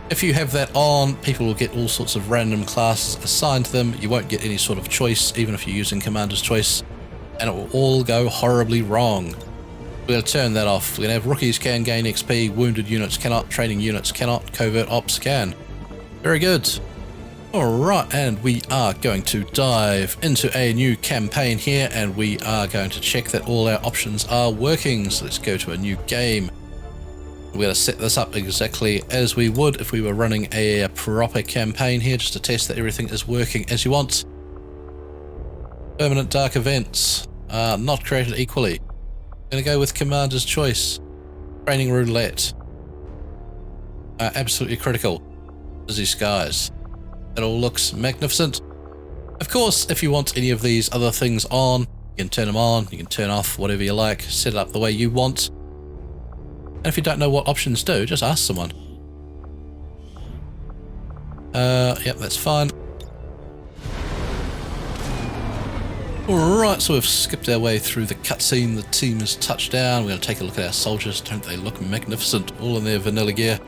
Speaker 1: If you have that on, people will get all sorts of random classes assigned to them. You won't get any sort of choice, even if you're using Commander's Choice, and it will all go horribly wrong. We're going to turn that off. We're going to have rookies can gain XP, wounded units cannot, training units cannot, covert ops can. Very good. Alright, and we are going to dive into a new campaign here, and we are going to check that all our options are working. So let's go to a new game. We're going to set this up exactly as we would if we were running a proper campaign here, just to test that everything is working as you want. Permanent dark events are not created equally. Going to go with Commander's Choice. Training roulette. Absolutely critical. Busy skies. It all looks magnificent. Of course, if you want any of these other things on, you can turn them on, you can turn off, whatever you like, set it up the way you want. And if you don't know what options do, just ask someone. Yep, that's fine. Alright, so we've skipped our way through the cutscene. The team has touched down. We're going to take a look at our soldiers. Don't they look magnificent? All in their vanilla gear.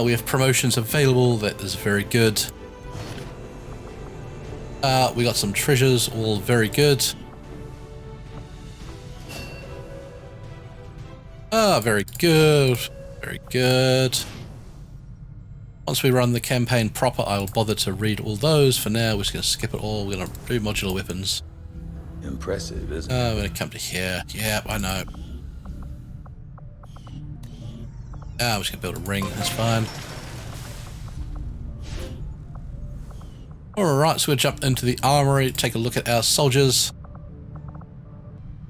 Speaker 1: We have promotions available. That is very good. We got some treasures. All very good. Very good. Very good. Once we run the campaign proper, I will bother to read all those. For now, we're just going to skip it all. We're going to do modular weapons.
Speaker 2: Impressive, isn't it?
Speaker 1: We're going to come to here. Yeah, I know. We're just going to build a ring. That's fine. Alright, so we'll jump into the armory, take a look at our soldiers.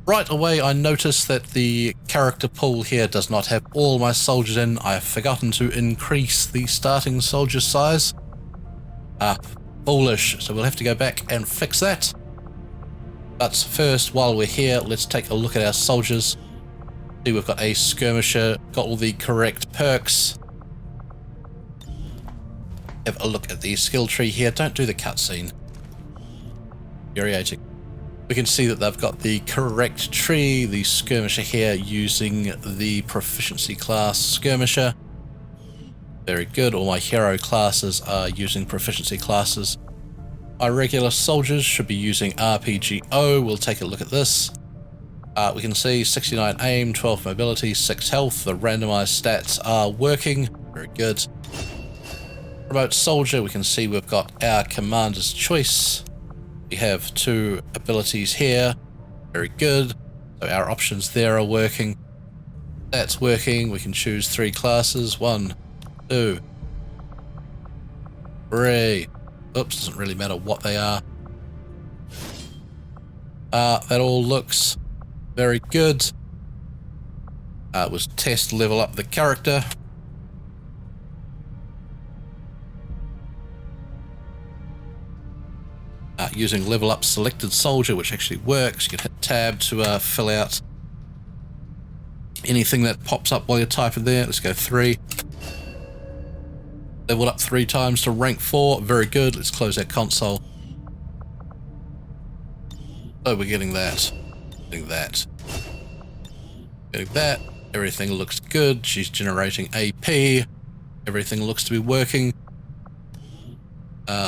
Speaker 1: Right away, I noticed that the character pool here does not have all my soldiers in. I have forgotten to increase the starting soldier size. Foolish. So we'll have to go back and fix that. But first, while we're here, let's take a look at our soldiers. See, we've got a skirmisher, got all the correct perks. Have a look at the skill tree here. Don't do the cutscene. Infuriating. We can see that they've got the correct tree, the skirmisher here using the proficiency class skirmisher. Very good. All my hero classes are using proficiency classes. My regular soldiers should be using RPGO. We'll take a look at this. We can see 69 aim, 12 mobility, 6 health. The randomized stats are working. Very good. Remote soldier, we can see we've got our Commander's Choice. We have 2 abilities here. Very good. So our options there are working. That's working. We can choose 3 classes. 1, 2, 3. Oops, doesn't really matter what they are. That all looks very good. It was test level up the character. Using level up selected soldier, which actually works. You can hit tab to fill out anything that pops up while you're typing there. Let's go 3. Leveled up 3 times to rank 4. Very good. Let's close our console. So we're getting that. Getting that. Getting that. Everything looks good. She's generating AP. Everything looks to be working.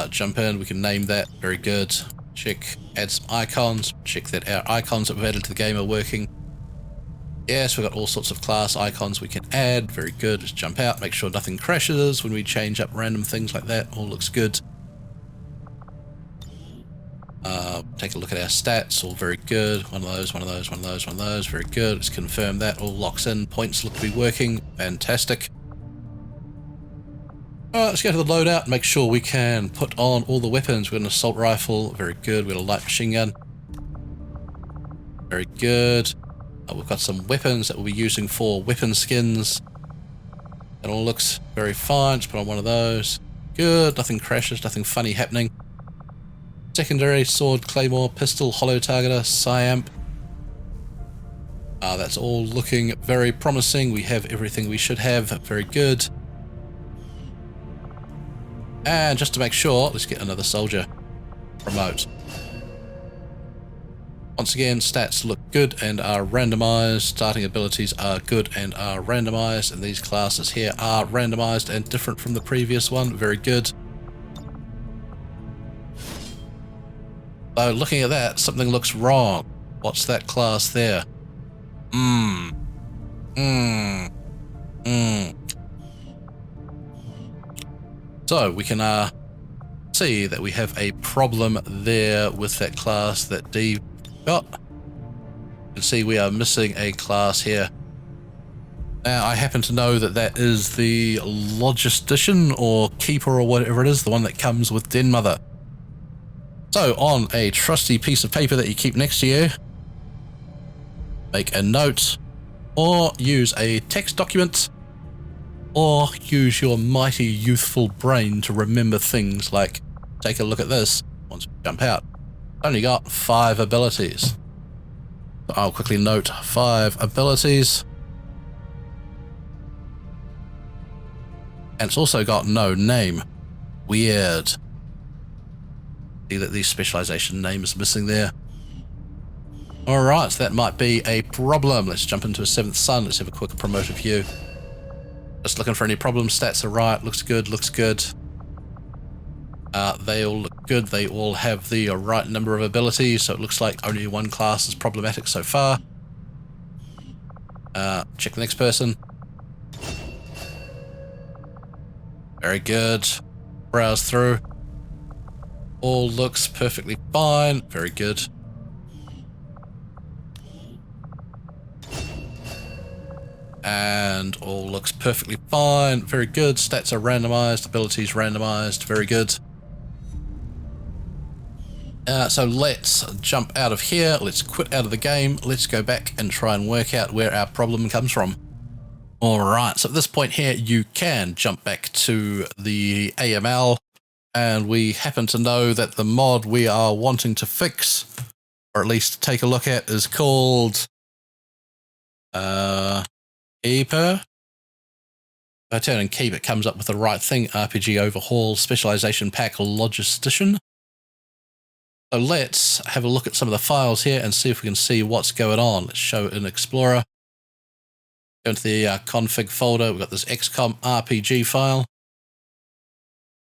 Speaker 1: Jump in, we can name that. Very good. Check, add some icons. Check that our icons that we've added to the game are working. Yes, we've got all sorts of class icons we can add. Very good. Just jump out, make sure nothing crashes when we change up random things like that. All looks good. Take a look at our stats. All very good. One of those, one of those, one of those, one of those. Very good. Let's confirm that. All locks in. Points look to be working. Fantastic. Let's go to the loadout, make sure we can put on all the weapons. We've got an assault rifle, very good. We've got a light machine gun, very good. We've got some weapons that we'll be using for weapon skins. It all looks very fine. Just put on one of those. Good, nothing crashes, nothing funny happening. Secondary, sword, claymore, pistol, hollow targeter, SciAmp. That's all looking very promising. We have everything we should have, very good. And just to make sure, let's get another soldier. Promote. Once again, stats look good and are randomized. Starting abilities are good and are randomized. And these classes here are randomized and different from the previous one. Very good. So looking at that, something looks wrong. What's that class there? So we can see that we have a problem there with that class that D got. You can see we are missing a class here. Now I happen to know that that is the logistician or keeper or whatever it is, the one that comes with Den Mother. So on a trusty piece of paper that you keep next to you, make a note or use a text document or use your mighty youthful brain to remember things like, take a look at this once we jump out. Only got 5 abilities. So I'll quickly note 5 abilities. And it's also got no name. Weird. See that the specialization name is missing there. Alright, so that might be a problem. Let's jump into a 7th Sun. Let's have a quick promoter view. Just looking for any problems. Stats are right. Looks good, looks good. They all look good. They all have the right number of abilities, so it looks like only one class is problematic so far. Check the next person. Very good. Browse through. All looks perfectly fine. Very good. And all looks perfectly fine. Very good. Stats are randomized. Abilities randomized. Very good. So let's jump out of here. Let's quit out of the game. Let's go back and try and work out where our problem comes from. Alright, so at this point here, you can jump back to the AML, and we happen to know that the mod we are wanting to fix, or at least take a look at, is called EPER. If I turn and keep, it comes up with the right thing, RPG Overhaul Specialization Pack Logistician. So let's have a look at some of the files here and see if we can see what's going on. Let's show it in Explorer. Go into the config folder. We've got this XCOM RPG file.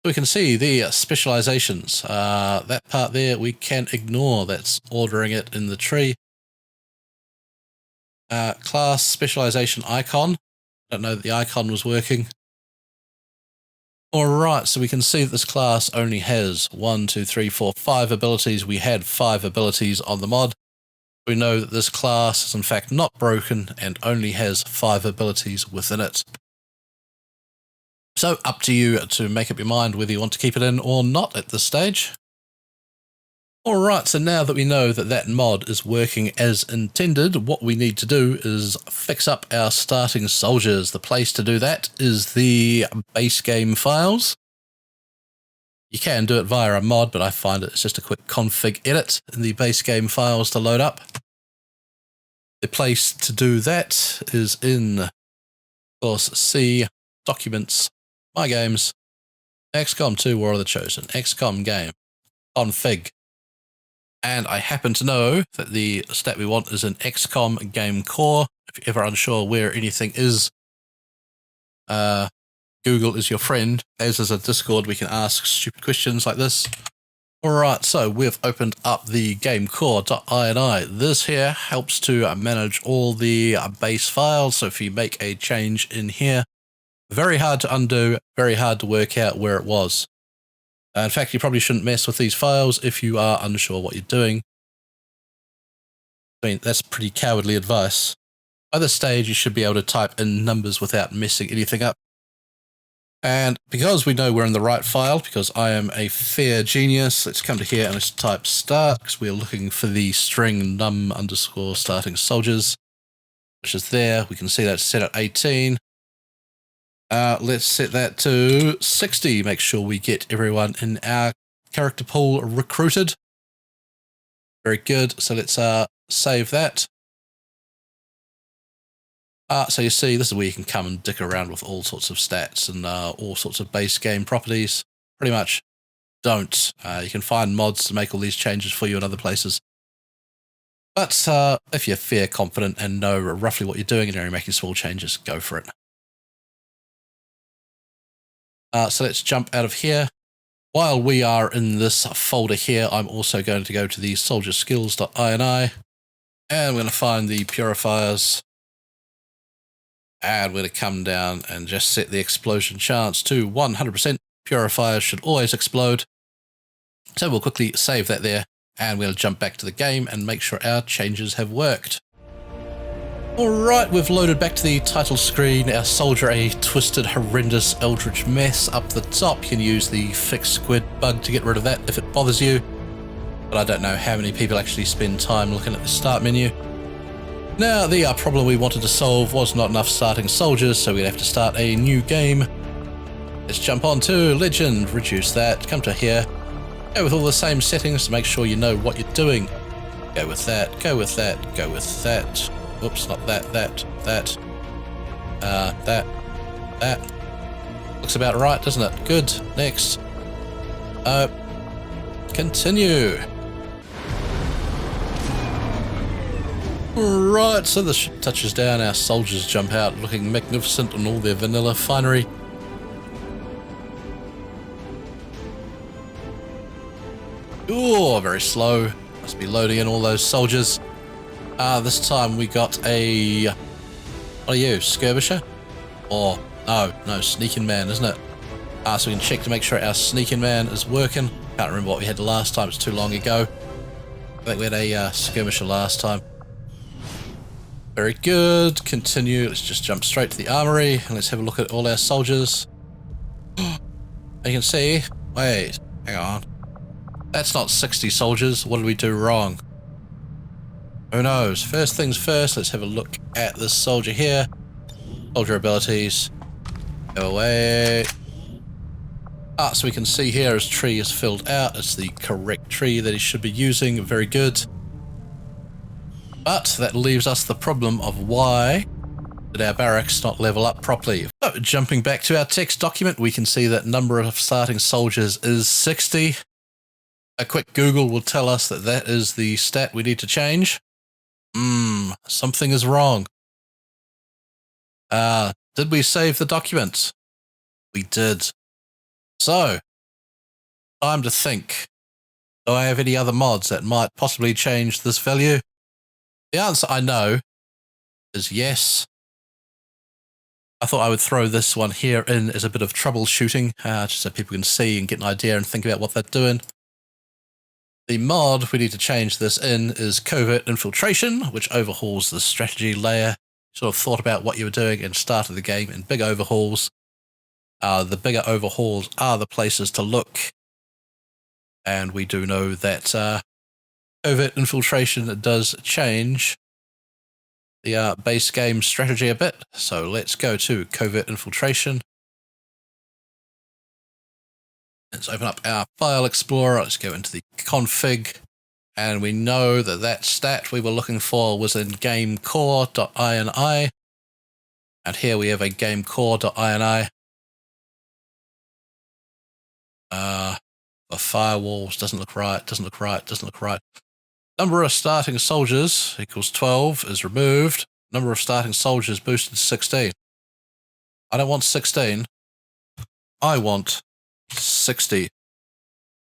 Speaker 1: We can see the specializations. That part there we can ignore. That's ordering it in the tree. Class specialization icon. Don't know that the icon was working. Alright, so we can see that this class only has 1, 2, 3, 4, 5 abilities. We had 5 abilities on the mod. We know that this class is in fact not broken and only has 5 abilities within it. So up to you to make up your mind whether you want to keep it in or not at this stage. Alright, so now that we know that that mod is working as intended, what we need to do is fix up our starting soldiers. The place to do that is the base game files. You can do it via a mod, but I find it's just a quick config edit in the base game files to load up. The place to do that is in, of course, C, Documents, My Games, XCOM 2 War of the Chosen, XCOM game, config. And I happen to know that the stat we want is an XCOM game core. If you're ever unsure where anything is, Google is your friend. As is a Discord, we can ask stupid questions like this. Alright, so we've opened up the gamecore.ini. This here helps to manage all the base files. So if you make a change in here, very hard to undo, very hard to work out where it was. In fact, you probably shouldn't mess with these files if you are unsure what you're doing. I mean, that's pretty cowardly advice. By this stage, you should be able to type in numbers without messing anything up. And because we know we're in the right file, because I am a fair genius, let's come to here and let's type start, because we're looking for the string num underscore starting soldiers, which is there. We can see that's set at 18. Let's set that to 60. Make sure we get everyone in our character pool recruited. Very good. So let's save that. So you see, this is where you can come and dick around with all sorts of stats and all sorts of base game properties. pretty much don't. You can find mods to make all these changes for you in other places. But if you're fair confident and know roughly what you're doing and you're only making small changes, go for it. So let's jump out of here. While we are in this folder here, I'm also going to go to the soldierskills.ini, and we're going to find the purifiers, and we're going to come down and just set the explosion chance to 100%. Purifiers should always explode. So we'll quickly save that there, and we'll jump back to the game and make sure our changes have worked. Alright, we've loaded back to the title screen. Our soldier, a twisted, horrendous, eldritch mess up the top. You can use the fix squid bug to get rid of that if it bothers you. But I don't know how many people actually spend time looking at the start menu. Now, the problem we wanted to solve was not enough starting soldiers, so we'd have to start a new game. Let's jump on to Legend, reduce that, come to here. Go with all the same settings to make sure you know what you're doing. Go with that, go with that, go with that. Oops, not that, that. Looks about right, doesn't it? Good. Next. Continue. Right, so the ship touches down, our soldiers jump out looking magnificent in all their vanilla finery. Oh, very slow. Must be loading in all those soldiers. This time we got a... What are you, skirmisher? Or, no, sneaking man, isn't it? So we can check to make sure our sneaking man is working. Can't remember what we had last time, it's too long ago. I think we had a skirmisher last time. Very good, continue. Let's just jump straight to the armory and let's have a look at all our soldiers. You can see, wait, hang on. That's not 60 soldiers, what did we do wrong? Who knows? First things first, let's have a look at this soldier here. Soldier abilities. Go away. So we can see here his tree is filled out. It's the correct tree that he should be using. Very good. But that leaves us the problem of why did our barracks not level up properly. So jumping back to our text document, we can see that number of starting soldiers is 60. A quick Google will tell us that that is the stat we need to change. Something is wrong. Did we save the document? We did. So, time to think. Do I have any other mods that might possibly change this value? The answer I know is yes. I thought I would throw this one here in as a bit of troubleshooting, just so people can see and get an idea and think about what they're doing. The mod we need to change this in is Covert Infiltration, which overhauls the strategy layer. Sort of thought about what you were doing and started the game in big overhauls. The bigger overhauls are the places to look. And we do know that Covert Infiltration does change the base game strategy a bit. So let's go to Covert Infiltration. Let's open up our file explorer. Let's go into the config. And we know that that stat we were looking for was in gamecore.ini. And here we have a gamecore.ini. The firewalls doesn't look right, doesn't look right, doesn't look right. Number of starting soldiers equals 12 is removed. Number of starting soldiers boosted to 16. I don't want 16. I want 60.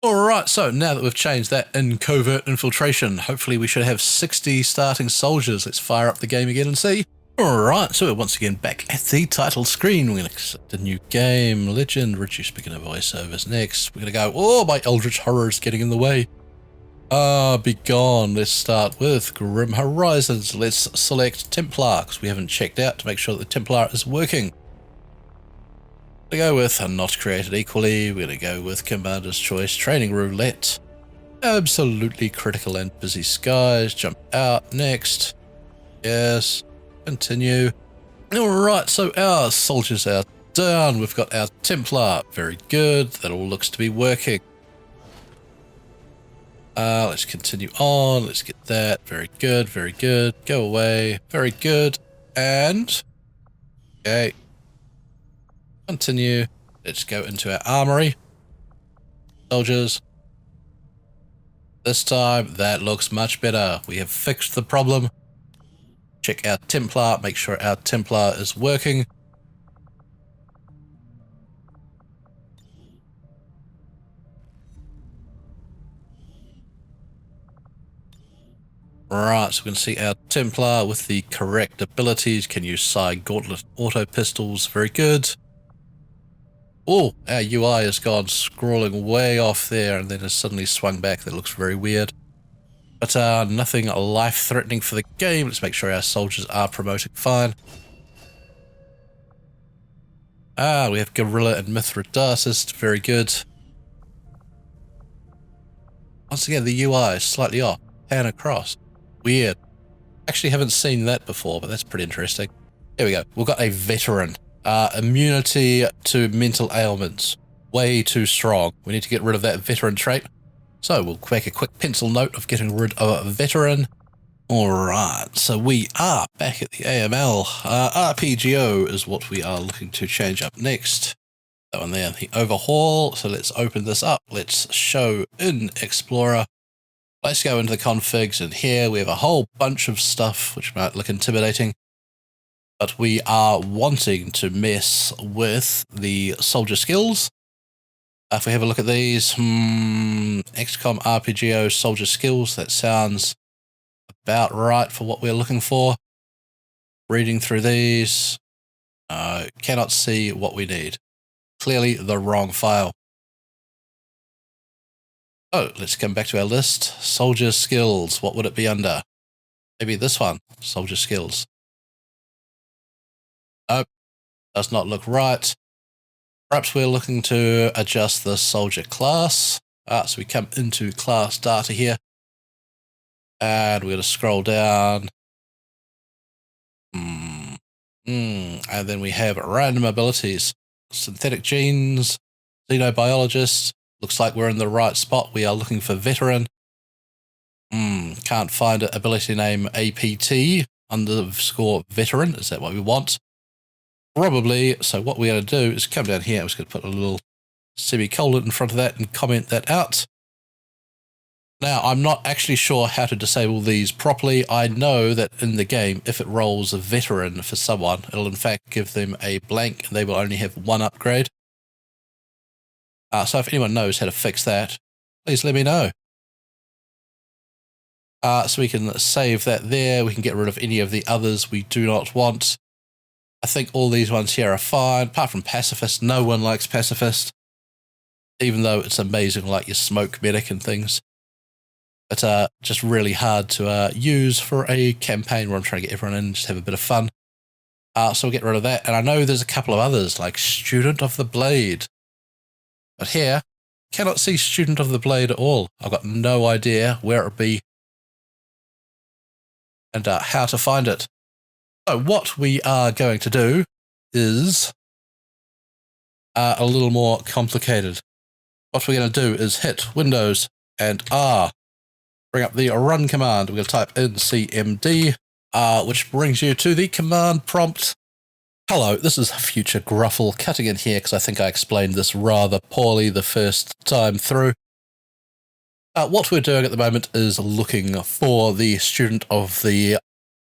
Speaker 1: Alright, so now that we've changed that in Covert Infiltration, hopefully we should have 60 starting soldiers. Let's fire up the game again and see. Alright, so we're once again back at the title screen. We're going to select a new game, Legend, reduce speaking of voiceovers. Next, we're going to go, oh, my Eldritch Horror is getting in the way. Be gone. Let's start with Grim Horizons. Let's select Templar, because we haven't checked out to make sure that the Templar is working. We're going to go with Not Created Equally. We're going to go with Commander's Choice, Training Roulette. Absolutely Critical and Busy Skies. Jump out. Next. Yes. Continue. Alright, so our soldiers are down. We've got our Templar. Very good. That all looks to be working. Let's continue on. Let's get that. Very good. Very good. Go away. Very good. And... okay. Continue. Let's go into our armory. soldiers. This time, that looks much better. We have fixed the problem. Check our Templar, make sure our Templar is working. Right, so we can see our Templar with the correct abilities, can use side gauntlet auto pistols, very good. Oh, our UI has gone scrolling way off there and then has suddenly swung back. That looks very weird. But nothing life-threatening for the game. Let's make sure our soldiers are promoting fine. We have Gorilla and Mithridates, very good. Once again, the UI is slightly off. Pan across. Weird. Actually haven't seen that before, but that's pretty interesting. Here we go. We've got a veteran. Immunity to mental ailments. Way too strong. We need to get rid of that veteran trait. So we'll make a quick pencil note of getting rid of a veteran. Alright, so we are back at the AML. RPGO is what we are looking to change up next. That one there, the Overhaul. So let's open this up. Let's show in Explorer. Let's go into the configs, and here we have a whole bunch of stuff which might look intimidating. But we are wanting to mess with the soldier skills. If we have a look at these, XCOM RPGO soldier skills, that sounds about right for what we're looking for. Reading through these, cannot see what we need. Clearly the wrong file. Oh, let's come back to our list. Soldier skills, what would it be under? Maybe this one, soldier skills. Nope, does not look right. Perhaps we're looking to adjust the soldier class. So we come into class data here. And we're going to scroll down. And then we have random abilities. Synthetic genes, xenobiologist. Looks like we're in the right spot. We are looking for veteran. Can't find it. Ability name APT _ veteran. Is that what we want? Probably. So what we're going to do is come down here. I'm just going to put a little semicolon in front of that and comment that out. Now, I'm not actually sure how to disable these properly. I know that in the game, if it rolls a veteran for someone, it'll in fact give them a blank and they will only have one upgrade. So if anyone knows how to fix that, please let me know. So we can save that there. We can get rid of any of the others we do not want. I think all these ones here are fine, apart from pacifist. No one likes pacifist, even though it's amazing, like your smoke medic and things. But just really hard to use for a campaign where I'm trying to get everyone in and just have a bit of fun. So we'll get rid of that. And I know there's a couple of others, like Student of the Blade. But here, cannot see Student of the Blade at all. I've got no idea where it would be and how to find it. So what we are going to do is a little more complicated. What we're going to do is hit Windows and R. Bring up the run command. We're going to type in CMD, which brings you to the command prompt. Hello, this is Future Gruffle cutting in here because I think I explained this rather poorly the first time through. What we're doing at the moment is looking for the Student of the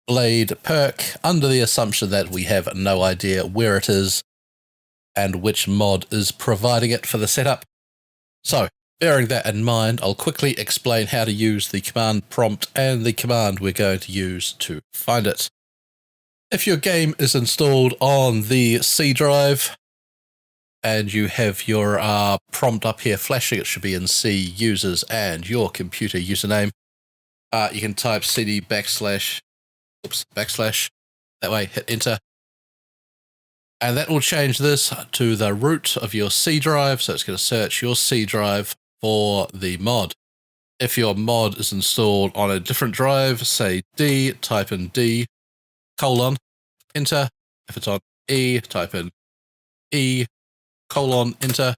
Speaker 1: Blade perk under the assumption that we have no idea where it is and which mod is providing it for the setup. So, bearing that in mind, I'll quickly explain how to use the command prompt and the command we're going to use to find it. If your game is installed on the C drive and you have your prompt up here flashing, it should be in C users and your computer username. You can type cd backslash, that way hit enter. And that will change this to the root of your C drive. So it's going to search your C drive for the mod. If your mod is installed on a different drive, say D, type in D, colon, enter. If it's on E, type in E, colon, enter.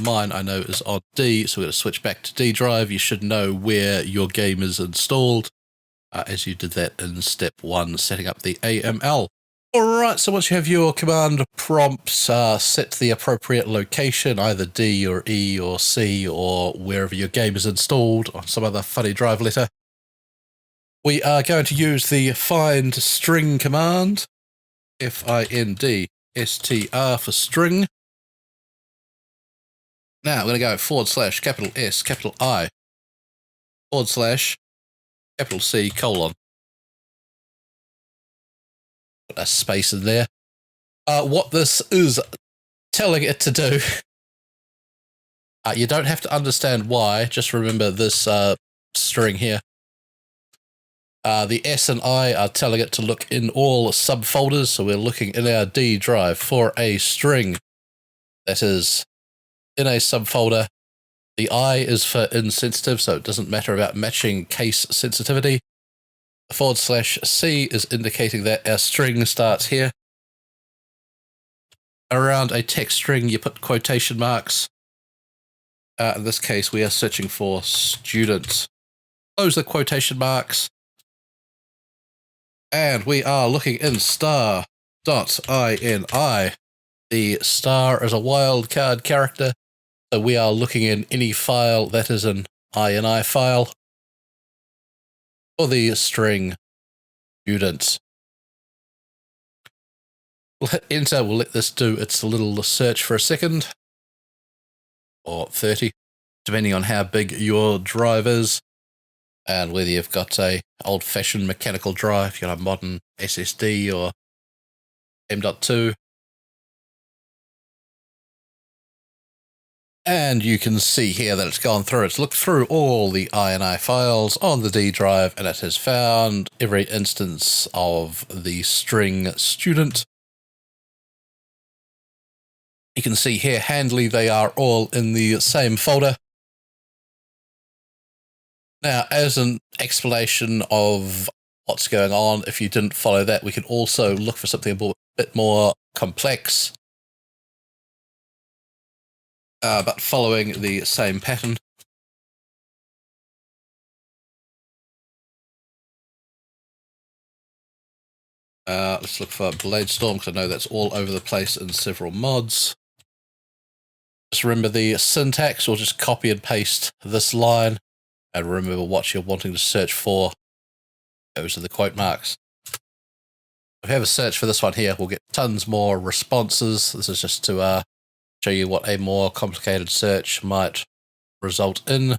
Speaker 1: Mine, I know, is on D, so we're going to switch back to D drive. You should know where your game is installed, as you did that in step 1, setting up the AML. Alright, so once you have your command prompts set to the appropriate location, either D or E or C or wherever your game is installed, or some other funny drive letter, we are going to use the find string command, FIND STR for string. Now I'm going to go / capital S, capital I, / capital C, colon. Put a space in there. What this is telling it to do, you don't have to understand why, just remember this string here. The S and I are telling it to look in all subfolders, so we're looking in our D drive for a string that is in a subfolder. The I is for insensitive, so it doesn't matter about matching case sensitivity. The / C is indicating that our string starts here. Around a text string, you put quotation marks. In this case, we are searching for student. Close the quotation marks. And we are looking in star.ini. The star is a wildcard character, so we are looking in any file that is an ini file for the string student. We'll hit enter, we'll let this do its little search for a second, or 30, depending on how big your drive is, and whether you've got a old-fashioned mechanical drive, you've got a modern SSD or M.2. And you can see here that it's gone through. It's looked through all the ini files on the D drive, and it has found every instance of the string student. You can see here, handily, they are all in the same folder. Now, as an explanation of what's going on, if you didn't follow that, we can also look for something a bit more complex, but following the same pattern. Let's look for Bladestorm, because I know that's all over the place in several mods. Just remember the syntax, or just copy and paste this line, and remember what you're wanting to search for. Those are the quote marks. If we have a search for this one here, we'll get tons more responses. This is just to show you what a more complicated search might result in.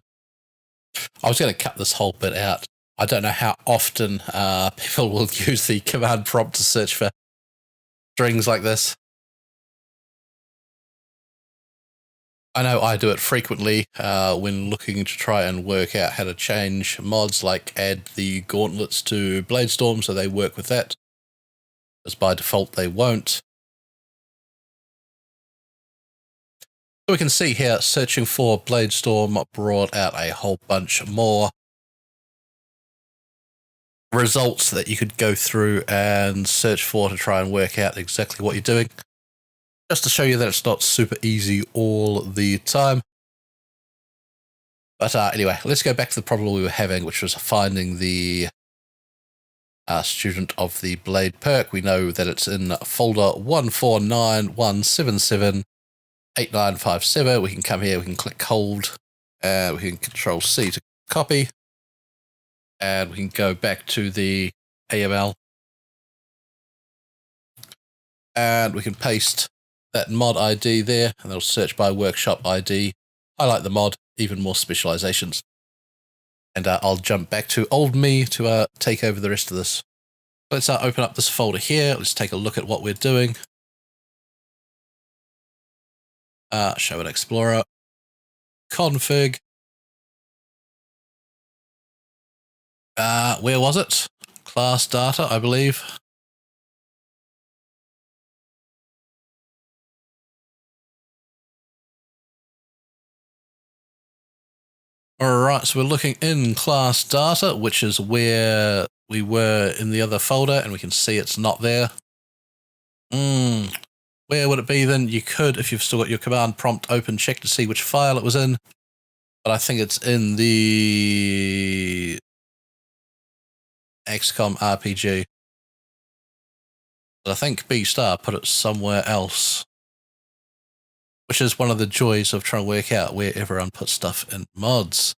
Speaker 1: I was going to cut this whole bit out. I don't know how often people will use the command prompt to search for strings like this. I know I do it frequently when looking to try and work out how to change mods, like add the gauntlets to Bladestorm so they work with that, as by default they won't. So we can see here, searching for Bladestorm brought out a whole bunch more results that you could go through and search for to try and work out exactly what you're doing. Just to show you that it's not super easy all the time. But anyway, let's go back to the problem we were having, which was finding the student of the Blade perk. We know that it's in folder 149.177.8957. We can come here, we can click hold, and we can Control C to copy. And we can go back to the AML. And we can paste that mod ID there, and it'll search by workshop ID. Highlight the mod, even more specializations. And I'll jump back to old me to take over the rest of this. Let's open up this folder here. Let's take a look at what we're doing. Show an Explorer. Config. Where was it? Class data, I believe. Alright, so we're looking in class data, which is where we were in the other folder, and we can see it's not there. Where would it be then? You could, if you've still got your command prompt open, check to see which file it was in. But I think it's in the XCOM RPG. But I think B star put it somewhere else, which is one of the joys of trying to work out where everyone puts stuff in mods.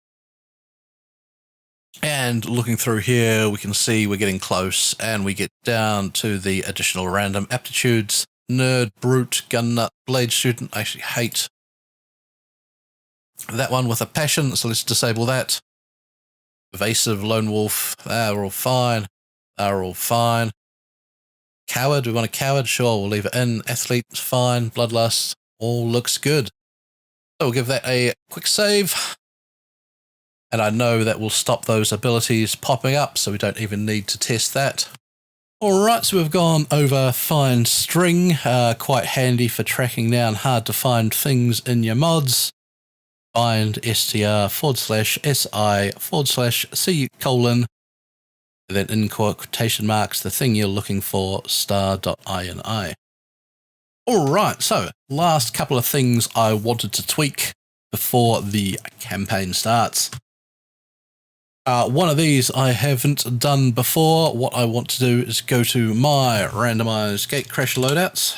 Speaker 1: And looking through here, we can see we're getting close, and we get down to the additional random aptitudes. Nerd, brute, gun nut, blade student. I actually hate that one with a passion, so let's disable that. Evasive, lone wolf, they're all fine. They're all fine. Coward, we want a coward? Sure, we'll leave it in. Athlete, fine. Bloodlust, all looks good. So we'll give that a quick save. And I know that will stop those abilities popping up, so we don't even need to test that. Alright, so we've gone over find string, quite handy for tracking down hard to find things in your mods. Find str/si/c:, and then in quotation marks the thing you're looking for, star.ini. Alright, so last couple of things I wanted to tweak before the campaign starts. One of these I haven't done before. What I want to do is go to my randomized Gatecrasher loadouts.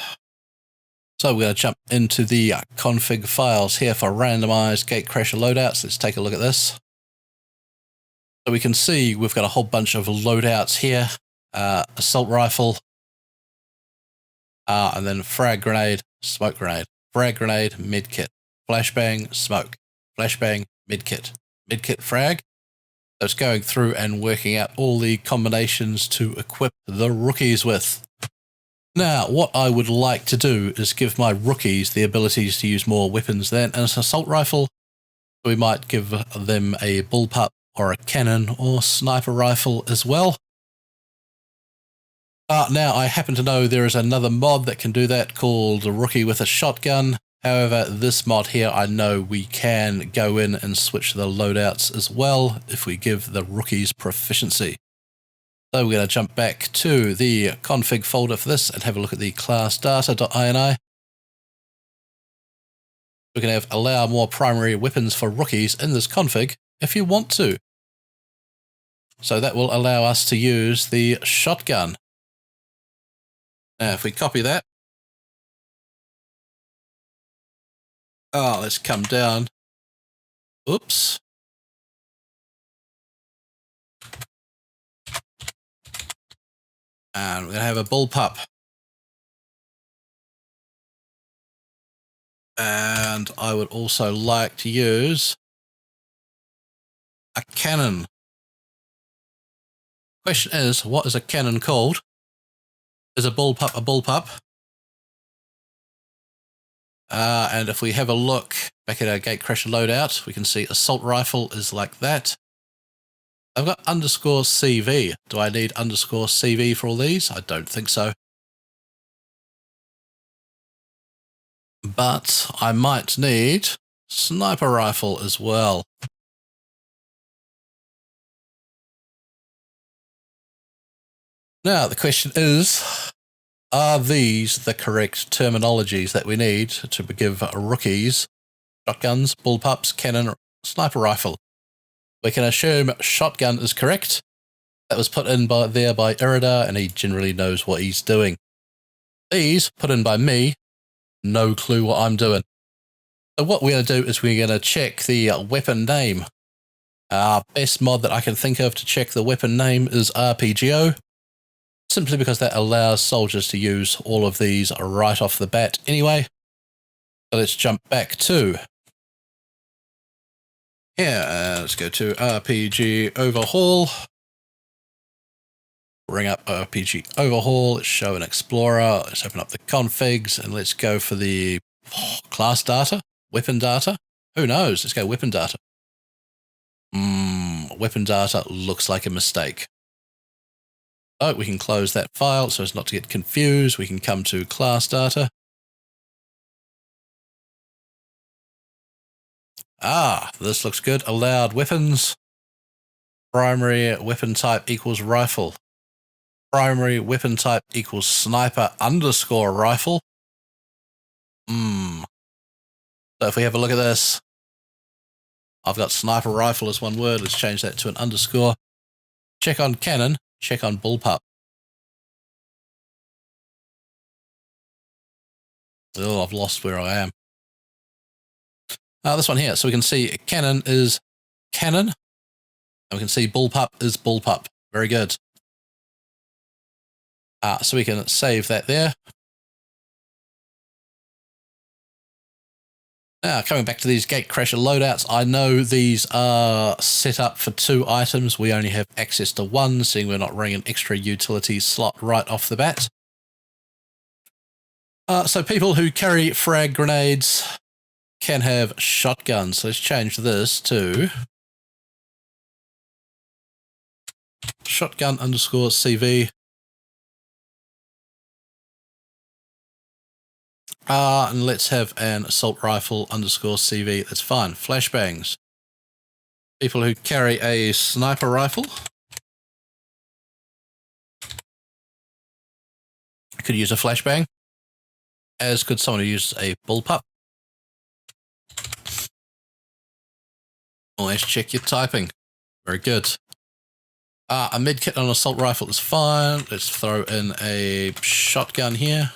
Speaker 1: So we're going to jump into the config files here for randomized Gatecrasher loadouts. Let's take a look at this. So we can see we've got a whole bunch of loadouts here. Assault rifle, and then frag grenade, smoke grenade, frag grenade, medkit, flashbang, smoke, flashbang, medkit, medkit, frag. So it's going through and working out all the combinations to equip the rookies with. Now, what I would like to do is give my rookies the abilities to use more weapons than an assault rifle. We might give them a bullpup or a cannon or sniper rifle as well. Now, I happen to know there is another mod that can do that called Rookie with a Shotgun. However, this mod here, I know we can go in and switch the loadouts as well if we give the rookies proficiency. So we're going to jump back to the config folder for this and have a look at the class data.ini. We can have allow more primary weapons for rookies in this config if you want to. So that will allow us to use the shotgun. Now, if we copy that, let's come down. Oops. And we're going to have a bullpup. And I would also like to use a cannon. Question is, what is a cannon called? Is a bullpup a bullpup? And if we have a look back at our Gatecrasher loadout, we can see assault rifle is like that. I've got underscore CV. Do I need underscore CV for all these? I don't think so. But I might need sniper rifle as well. Now, the question is, are these the correct terminologies that we need to give rookies shotguns, bullpups, cannon, sniper rifle? We can assume shotgun is correct. That was put in there by Irida, and he generally knows what he's doing. These, put in by me, no clue what I'm doing. So what we're going to do is we're going to check the weapon name. Our best mod that I can think of to check the weapon name is RPGO, simply because that allows soldiers to use all of these right off the bat anyway. So let's jump back to here. Let's go to RPG Overhaul. Bring up RPG Overhaul. Let's show an Explorer. Let's open up the configs and let's go for the class data, weapon data. Who knows? Let's go weapon data. Weapon data looks like a mistake. Oh, we can close that file so as not to get confused. We can come to class data. This looks good. Allowed weapons. Primary weapon type equals rifle. Primary weapon type equals sniper underscore rifle. So if we have a look at this, I've got sniper rifle as one word. Let's change that to an underscore. Check on cannon. Check on bullpup. Oh, I've lost where I am. This one here. So we can see cannon is cannon. And we can see bullpup is bullpup. Very good. So we can save that there. Now, coming back to these Gatecrasher loadouts, I know these are set up for 2 items. We only have access to 1, seeing we're not running an extra utility slot right off the bat. So people who carry frag grenades can have shotguns. So let's change this to shotgun underscore CV. And let's have an assault rifle underscore CV. That's fine. Flashbangs. People who carry a sniper rifle could use a flashbang, as could someone who uses a bullpup. Always check your typing. Very good. A medkit on an assault rifle is fine. Let's throw in a shotgun here.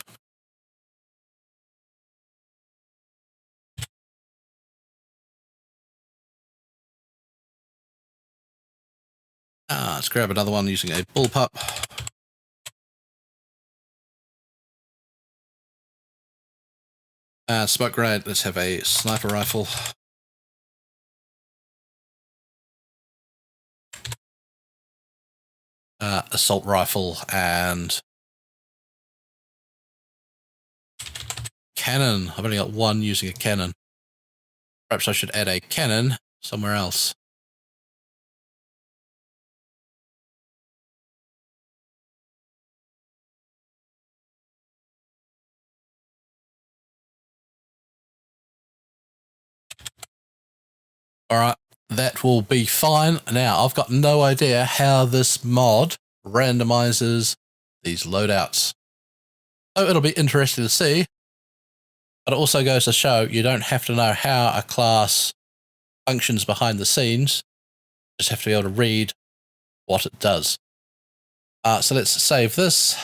Speaker 1: Let's grab another one using a bullpup. Smoke grenade, let's have a sniper rifle. Assault rifle and cannon. I've only got 1 using a cannon. Perhaps I should add a cannon somewhere else. Alright, that will be fine. Now, I've got no idea how this mod randomizes these loadouts. So it'll be interesting to see. But it also goes to show you don't have to know how a class functions behind the scenes. You just have to be able to read what it does. So let's save this.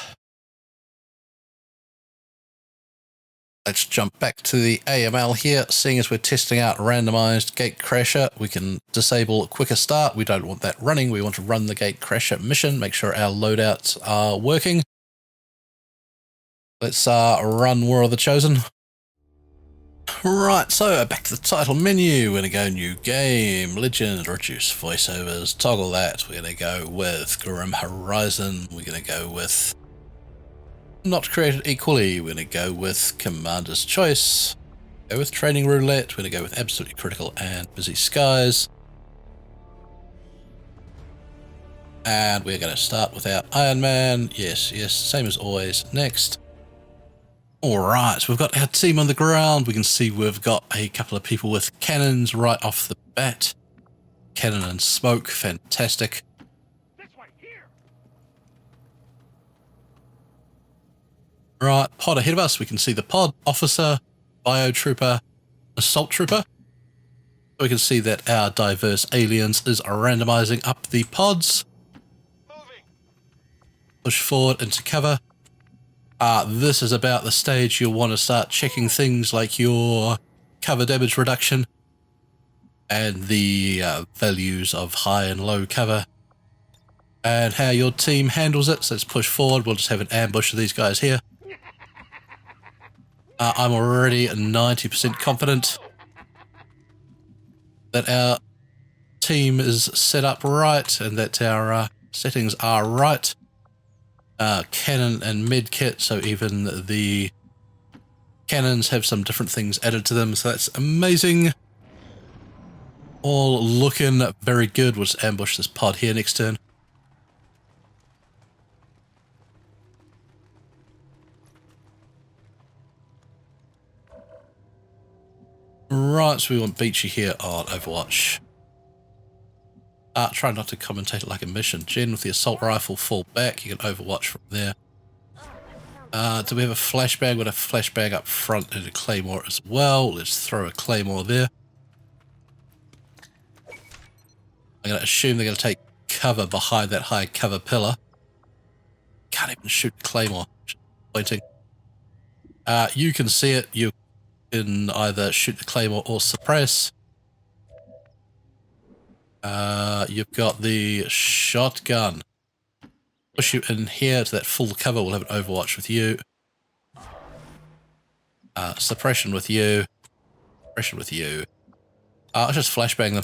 Speaker 1: Let's jump back to the AML here. Seeing as we're testing out randomized Gatecrasher, we can disable a quicker start. We don't want that running. We want to run the Gatecrasher mission, make sure our loadouts are working. Let's run War of the Chosen. Right, so back to the title menu. We're going to go new game, legend, reduce voiceovers, toggle that. We're going to go with Grim Horizon. We're going to go with not created equally. We're going to go with Commander's Choice. Go with Training Roulette. We're going to go with Absolutely Critical and Busy Skies. And we're going to start without Iron Man. Yes, yes, same as always. Next. Alright, so we've got our team on the ground. We can see we've got a couple of people with cannons right off the bat. Cannon and smoke, fantastic. Right, pod ahead of us, we can see the pod, officer, biotrooper, assault trooper. We can see that our diverse aliens is randomizing up the pods. Push forward into cover. This is about the stage you'll want to start checking things like your cover damage reduction and the values of high and low cover and how your team handles it. So let's push forward. We'll just have an ambush of these guys here. I'm already 90% confident that our team is set up right and that our settings are right. Cannon and medkit, so even the cannons have some different things added to them, so that's amazing. All looking very good. We'll just ambush this pod here next turn. Right, so we want Beachy here on Overwatch. Try not to commentate it like a mission. Jen with the assault rifle, fall back. You can Overwatch from there. Do we have a flashbang? We've got a flashbang up front and a claymore as well. Let's throw a claymore there. I'm going to assume they're going to take cover behind that high cover pillar. Can't even shoot claymore. Pointing. You can see it. You can either shoot the claymore or suppress. You've got the shotgun. Push you in here to that full cover. We'll have an overwatch with you. Suppression with you. Suppression with you. I'll just flashbang them.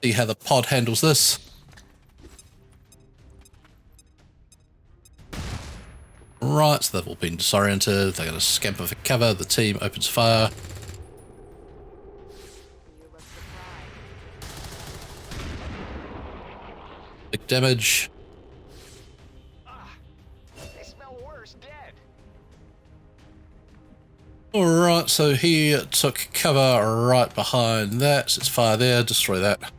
Speaker 1: See how the pod handles this. Right, so they've all been disoriented. They're going to scamper for cover. The team opens fire. Big damage.
Speaker 3: They smell worse dead.
Speaker 1: Alright, so he took cover right behind that. So it's fire there. Destroy that.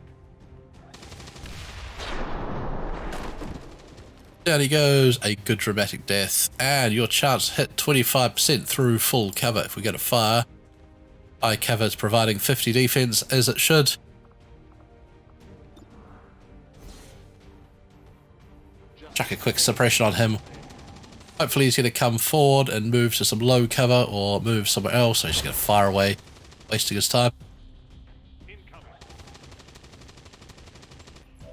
Speaker 1: Down he goes, a good dramatic death, and your chance hit 25% through full cover. If we get a fire, high cover is providing 50 defense as it should. Chuck a quick suppression on him. Hopefully he's going to come forward and move to some low cover or move somewhere else, so he's going to fire away, wasting his time.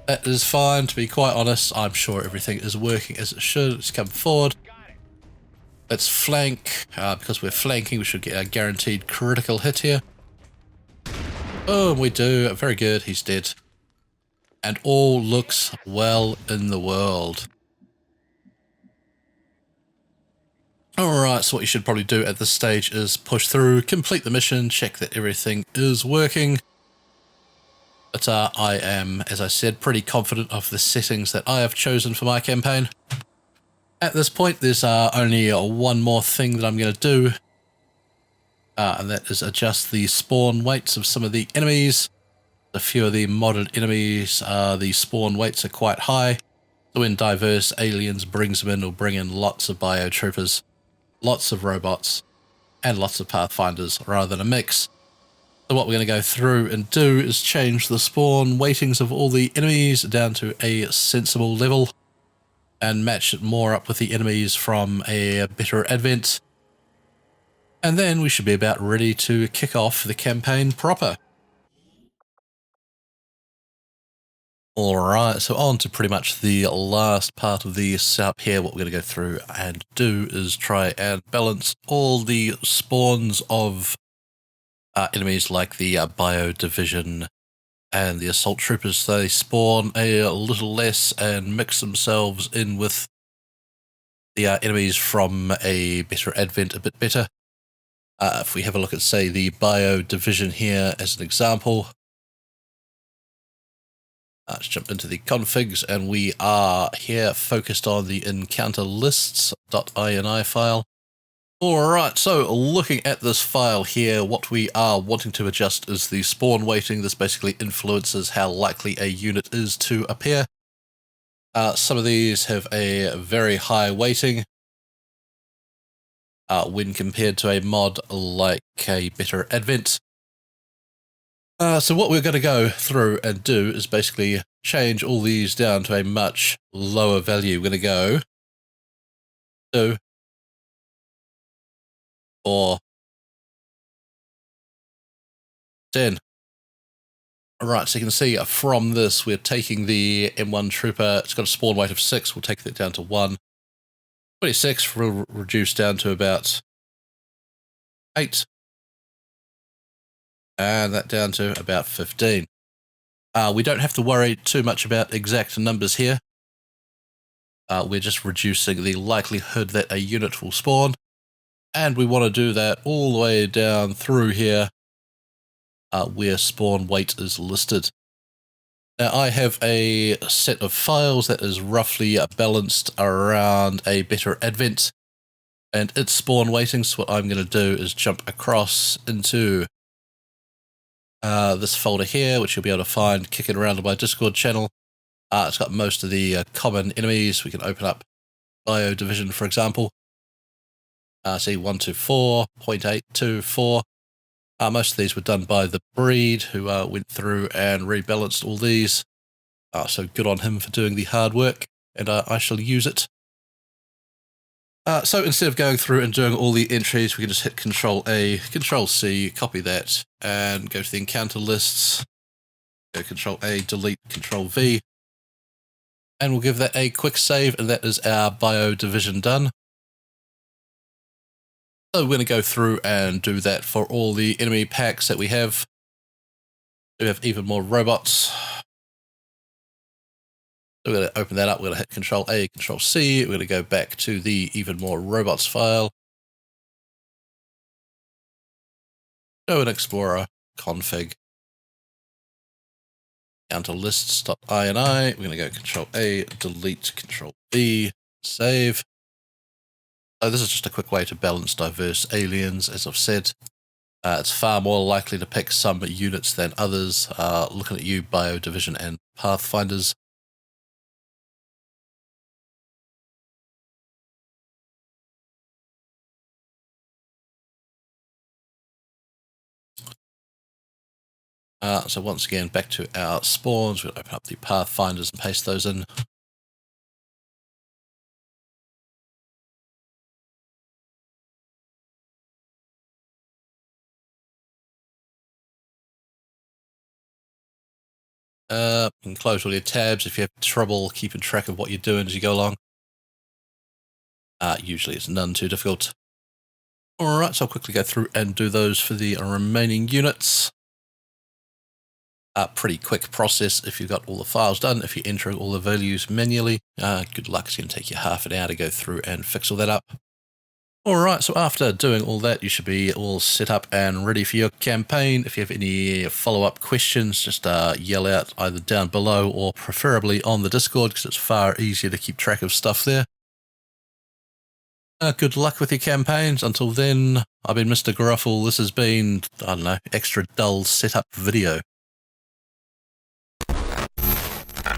Speaker 1: That is fine, to be quite honest. I'm sure everything is working as it should. Let's come forward. Let's flank. Because we're flanking, we should get a guaranteed critical hit here. Oh, we do. Very good. He's dead. And all looks well in the world. Alright, so what you should probably do at this stage is push through, complete the mission, check that everything is working. But I am, as I said, pretty confident of the settings that I have chosen for my campaign. At this point, there's only one more thing that I'm going to do. And that is adjust the spawn weights of some of the enemies. A few of the modded enemies, the spawn weights are quite high. So when diverse aliens brings them in, it'll bring in lots of biotroopers, lots of robots, and lots of pathfinders rather than a mix. So what we're going to go through and do is change the spawn weightings of all the enemies down to a sensible level and match it more up with the enemies from a better advent. And then we should be about ready to kick off the campaign proper. Alright, so on to pretty much the last part of the setup here. What we're going to go through and do is try and balance all the spawns of enemies like the bio division and the assault troopers. So they spawn a little less and mix themselves in with the enemies from a better advent a bit better. If we have a look at, say, the bio division here as an example, let's jump into the configs, and we are here focused on the encounter lists.ini file. Alright, so looking at this file here, what we are wanting to adjust is the spawn weighting. This basically influences how likely a unit is to appear. Some of these have a very high weighting when compared to a mod like a better advent. So what we're going to go through and do is basically change all these down to a much lower value. We're going to go 2, 4, 10. Alright, so you can see from this we're taking the M1 Trooper. It's got a spawn weight of 6. We'll take that down to 1. 26 will reduce down to about 8. And that down to about 15. We don't have to worry too much about exact numbers here. We're just reducing the likelihood that a unit will spawn. And we want to do that all the way down through here where spawn weight is listed. Now I have a set of files that is roughly balanced around a better advent and its spawn weighting. So what I'm going to do is jump across into this folder here, which you'll be able to find kicking around on my Discord channel. It's got most of the common enemies. We can open up Bio Division, for example. See 124, 0.824. Most of these were done by the Breed, who went through and rebalanced all these. So good on him for doing the hard work, and I shall use it. So instead of going through and doing all the entries, we can just hit Control A, Control C, copy that, and go to the encounter lists. Go Control A, delete, Control V, and we'll give that a quick save, and that is our bio division done. So we're going to go through and do that for all the enemy packs that we have. We have even more robots. So we're going to open that up. We're going to hit Control A, Control C. We're going to go back to the even more robots file. Go and Explorer, config, down to lists.ini. We're going to go Control A, delete, Control B, save. So this is just a quick way to balance diverse aliens, as I've said. It's far more likely to pick some units than others. Looking at you, Bio Division and Pathfinders. So once again, back to our spawns. We'll open up the Pathfinders and paste those in. You can close all your tabs if you have trouble keeping track of what you're doing as you go along. Usually it's none too difficult. Alright, so I'll quickly go through and do those for the remaining units. Pretty quick process if you've got all the files done. If you're entering all the values manually, good luck. It's going to take you half an hour to go through and fix all that up. Alright, so after doing all that, you should be all set up and ready for your campaign. If you have any follow-up questions, just yell out either down below or preferably on the Discord, because it's far easier to keep track of stuff there. Good luck with your campaigns. Until then, I've been Mr. Gruffle. This has been, I don't know, extra dull setup video.